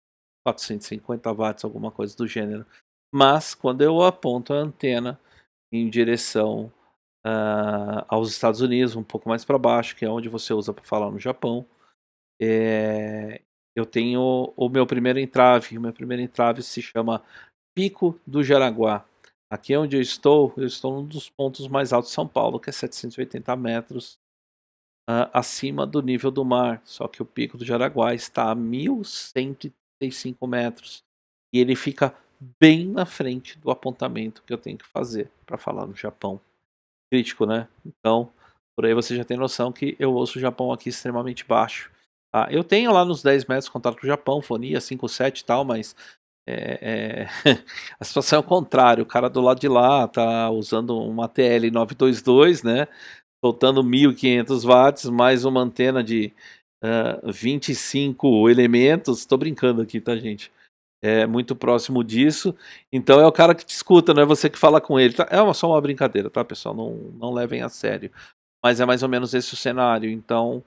450 watts, alguma coisa do gênero. Mas quando eu aponto a antena em direção aos Estados Unidos, um pouco mais para baixo, que é onde você usa para falar no Japão, eu tenho o meu primeiro entrave. O meu primeiro entrave se chama Pico do Jaraguá. Aqui onde eu estou num dos pontos mais altos de São Paulo, que é 780 metros acima do nível do mar. Só que o Pico do Jaraguá está a 1.135 metros. E ele fica bem na frente do apontamento que eu tenho que fazer para falar no Japão. Crítico, né? Então, por aí você já tem noção que eu ouço o Japão aqui extremamente baixo. Eu tenho lá nos 10 metros contato com o Japão, fonia 5.7 e tal, mas a situação é o contrário. O cara do lado de lá tá usando uma TL 922, né? Soltando 1.500 watts, mais uma antena de 25 elementos. Tô brincando aqui, tá, gente? É muito próximo disso. Então é o cara que te escuta, não é você que fala com ele. Tá? Só uma brincadeira, tá, pessoal? Não levem a sério. Mas é mais ou menos esse o cenário. Então,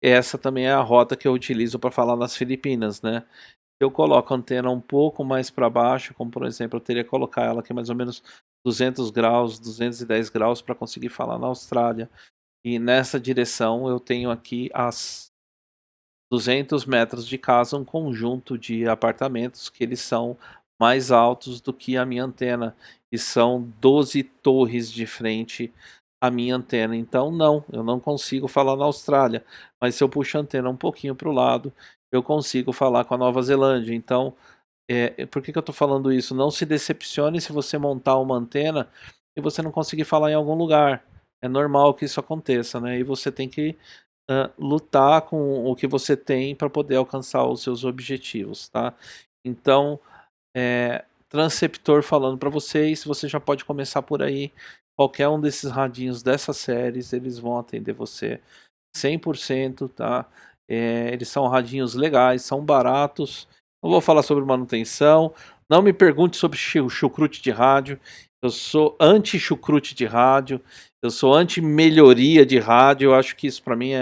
essa também é a rota que eu utilizo para falar nas Filipinas, né? Eu coloco a antena um pouco mais para baixo, como por exemplo, eu teria que colocar ela aqui mais ou menos 200 graus, 210 graus para conseguir falar na Austrália. E nessa direção eu tenho aqui as 200 metros de casa um conjunto de apartamentos que eles são mais altos do que a minha antena e são 12 torres de frente à minha antena. Então não, eu não consigo falar na Austrália, mas se eu puxo a antena um pouquinho para o lado, eu consigo falar com a Nova Zelândia. Então, por que eu estou falando isso? Não se decepcione se você montar uma antena e você não conseguir falar em algum lugar. É normal que isso aconteça, né? E você tem que lutar com o que você tem para poder alcançar os seus objetivos, tá? Então, transceptor falando para vocês, você já pode começar por aí. Qualquer um desses radinhos dessas séries, eles vão atender você 100%, tá? Eles são radinhos legais, são baratos. Não vou falar sobre manutenção. Não me pergunte sobre o chucrute de rádio. Eu sou anti-chucrute de rádio, eu sou anti-melhoria de rádio, eu acho que isso pra mim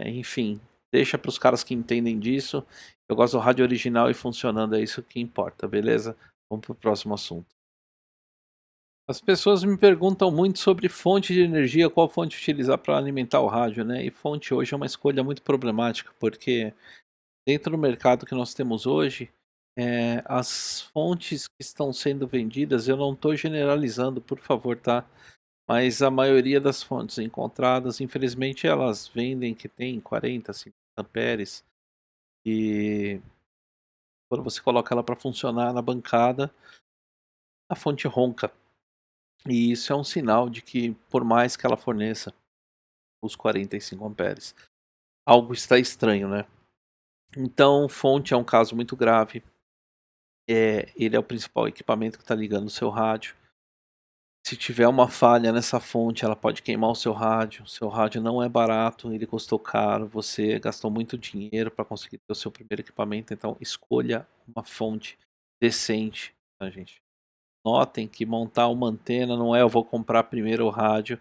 enfim, deixa para os caras que entendem disso. Eu gosto do rádio original e funcionando, é isso que importa, beleza? Vamos para o próximo assunto. As pessoas me perguntam muito sobre fonte de energia, qual fonte utilizar para alimentar o rádio, né? E fonte hoje é uma escolha muito problemática, porque dentro do mercado que nós temos hoje, as fontes que estão sendo vendidas, eu não estou generalizando, por favor, tá? Mas a maioria das fontes encontradas, infelizmente, elas vendem que tem 40, 50 amperes. E quando você coloca ela para funcionar na bancada, a fonte ronca. E isso é um sinal de que, por mais que ela forneça os 45 amperes, algo está estranho, né? Então, fonte é um caso muito grave. Ele é o principal equipamento que está ligando o seu rádio. Se tiver uma falha nessa fonte, ela pode queimar o seu rádio. Seu rádio não é barato, ele custou caro. Você gastou muito dinheiro para conseguir ter o seu primeiro equipamento. Então, escolha uma fonte decente, tá, gente? Notem que montar uma antena não é eu vou comprar primeiro o rádio,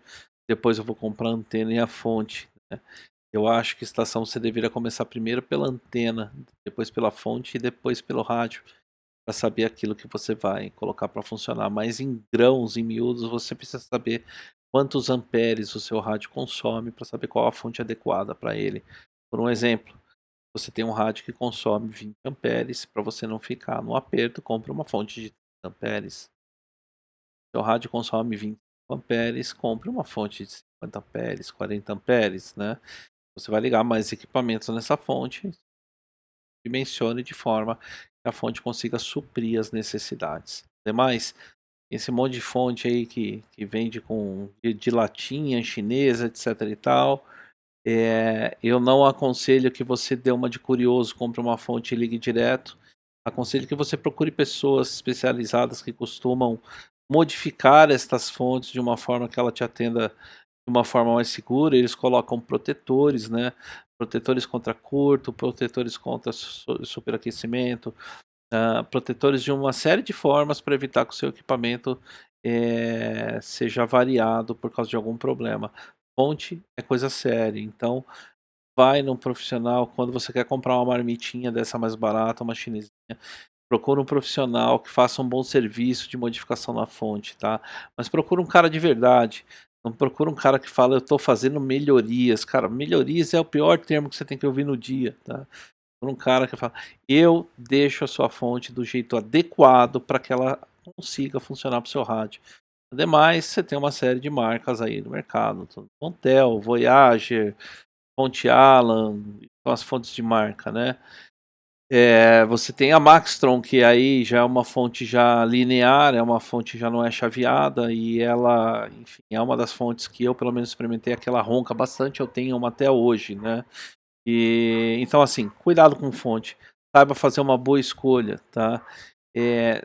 depois eu vou comprar a antena e a fonte, né. Eu acho que estação você deveria começar primeiro pela antena, depois pela fonte e depois pelo rádio, para saber aquilo que você vai colocar para funcionar. Mas em grãos, em miúdos, você precisa saber quantos amperes o seu rádio consome para saber qual a fonte adequada para ele. Por um exemplo, você tem um rádio que consome 20 amperes, para você não ficar no aperto, compre uma fonte de 30 amperes. Seu rádio consome 25 amperes, compre uma fonte de 50 amperes, 40 amperes, né. Você vai ligar mais equipamentos nessa fonte, dimensione de forma que a fonte consiga suprir as necessidades. Demais, esse monte de fonte aí que vende com de latinha chinesa, etc e tal, eu não aconselho que você dê uma de curioso, compre uma fonte e ligue direto. Aconselho que você procure pessoas especializadas que costumam modificar estas fontes de uma forma que ela te atenda de uma forma mais segura. Eles colocam protetores, né? Protetores contra curto, protetores contra superaquecimento, protetores de uma série de formas para evitar que o seu equipamento seja variado por causa de algum problema. Fonte é coisa séria, então vai num profissional. Quando você quer comprar uma marmitinha dessa mais barata, uma chinesinha, procura um profissional que faça um bom serviço de modificação na fonte, tá? Mas procura um cara de verdade, não procura um cara que fala: "Eu estou fazendo melhorias", cara, melhorias é o pior termo que você tem que ouvir no dia, tá? Procura um cara que fala: "Eu deixo a sua fonte do jeito adequado para que ela consiga funcionar para o seu rádio". Ademais, você tem uma série de marcas aí no mercado, Montel, Voyager, Fonte Alan, são as fontes de marca, né. Você tem a Maxtron, que aí já é uma fonte já linear, é uma fonte já não é chaveada, e ela, enfim, é uma das fontes que eu pelo menos experimentei, que ela ronca bastante, eu tenho uma até hoje, né. Então assim, cuidado com fonte, saiba fazer uma boa escolha, tá.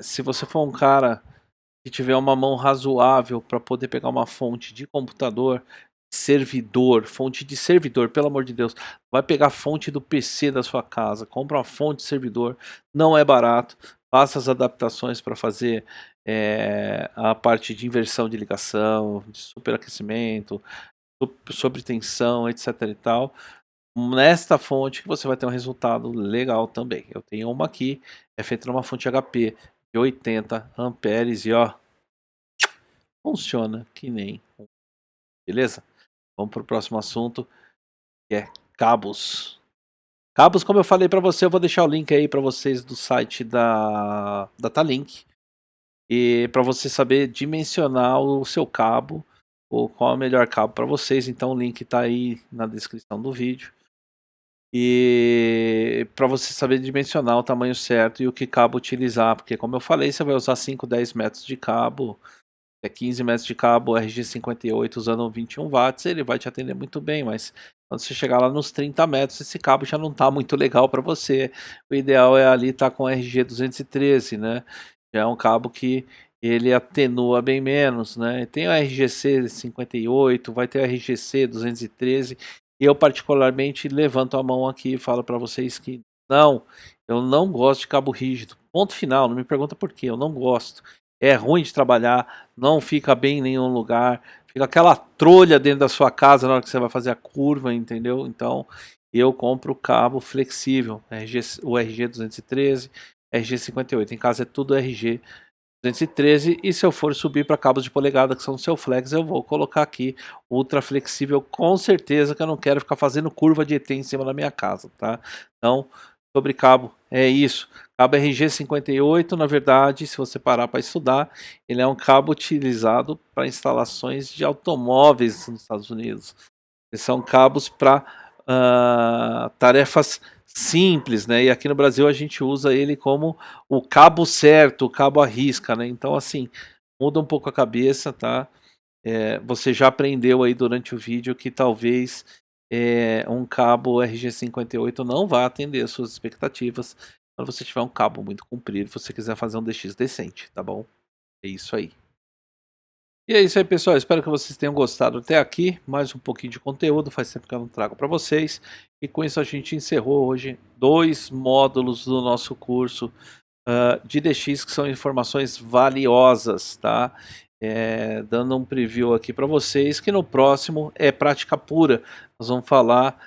Se você for um cara que tiver uma mão razoável para poder pegar uma fonte de computador, servidor, fonte de servidor, pelo amor de Deus, vai pegar a fonte do PC da sua casa, compra uma fonte de servidor, não é barato, faça as adaptações para fazer a parte de inversão de ligação, de superaquecimento, sobre tensão, etc e tal. Nesta fonte que você vai ter um resultado legal também. Eu tenho uma aqui, é feita numa fonte HP de 80 amperes e ó, funciona que nem beleza? Vamos para o próximo assunto, que é cabos. Cabos, como eu falei para você, eu vou deixar o link aí para vocês do site da Datalink, e para você saber dimensionar o seu cabo, ou qual é o melhor cabo para vocês. Então o link está aí na descrição do vídeo. E para você saber dimensionar o tamanho certo e o que cabo utilizar, porque como eu falei, você vai usar 5, 10 metros de cabo, 15 metros de cabo RG58 usando 21 watts, ele vai te atender muito bem, mas quando você chegar lá nos 30 metros, esse cabo já não está muito legal para você. O ideal é ali estar com RG213, né? Já é um cabo que ele atenua bem menos, né? Tem o RGC 58, vai ter o RGC 213, e eu particularmente levanto a mão aqui e falo para vocês que não, eu não gosto de cabo rígido. Ponto final, não me pergunta por quê, eu não gosto. é ruim de trabalhar, não fica bem em nenhum lugar, fica aquela trolha dentro da sua casa na hora que você vai fazer a curva, entendeu? Então, eu compro cabo flexível, RG, o RG 213, RG 58. Em casa é tudo RG 213, e se eu for subir para cabos de polegada, que são o seu flex, eu vou colocar aqui ultra flexível, com certeza, que eu não quero ficar fazendo curva de ET em cima da minha casa, tá? Então, sobre cabo, é isso. Cabo RG58, na verdade, se você parar para estudar, ele é um cabo utilizado para instalações de automóveis nos Estados Unidos. Eles são cabos para tarefas simples, né? E aqui no Brasil a gente usa ele como o cabo certo, o cabo à risca, né? Então, assim, muda um pouco a cabeça, tá? Você já aprendeu aí durante o vídeo que talvez um cabo RG58 não vá atender as suas expectativas quando você tiver um cabo muito comprido, se você quiser fazer um DX decente, tá bom? É isso aí. E é isso aí, pessoal. Espero que vocês tenham gostado até aqui. Mais um pouquinho de conteúdo, faz tempo que eu não trago para vocês. E com isso a gente encerrou hoje 2 módulos do nosso curso de DX, que são informações valiosas, tá? Dando um preview aqui para vocês, que no próximo é prática pura. Nós vamos falar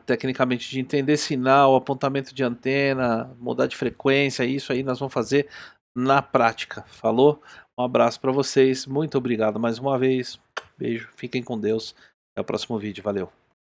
tecnicamente de entender sinal, apontamento de antena, mudar de frequência, isso aí nós vamos fazer na prática. Falou? Um abraço para vocês, muito obrigado mais uma vez. Beijo, fiquem com Deus. Até o próximo vídeo, valeu.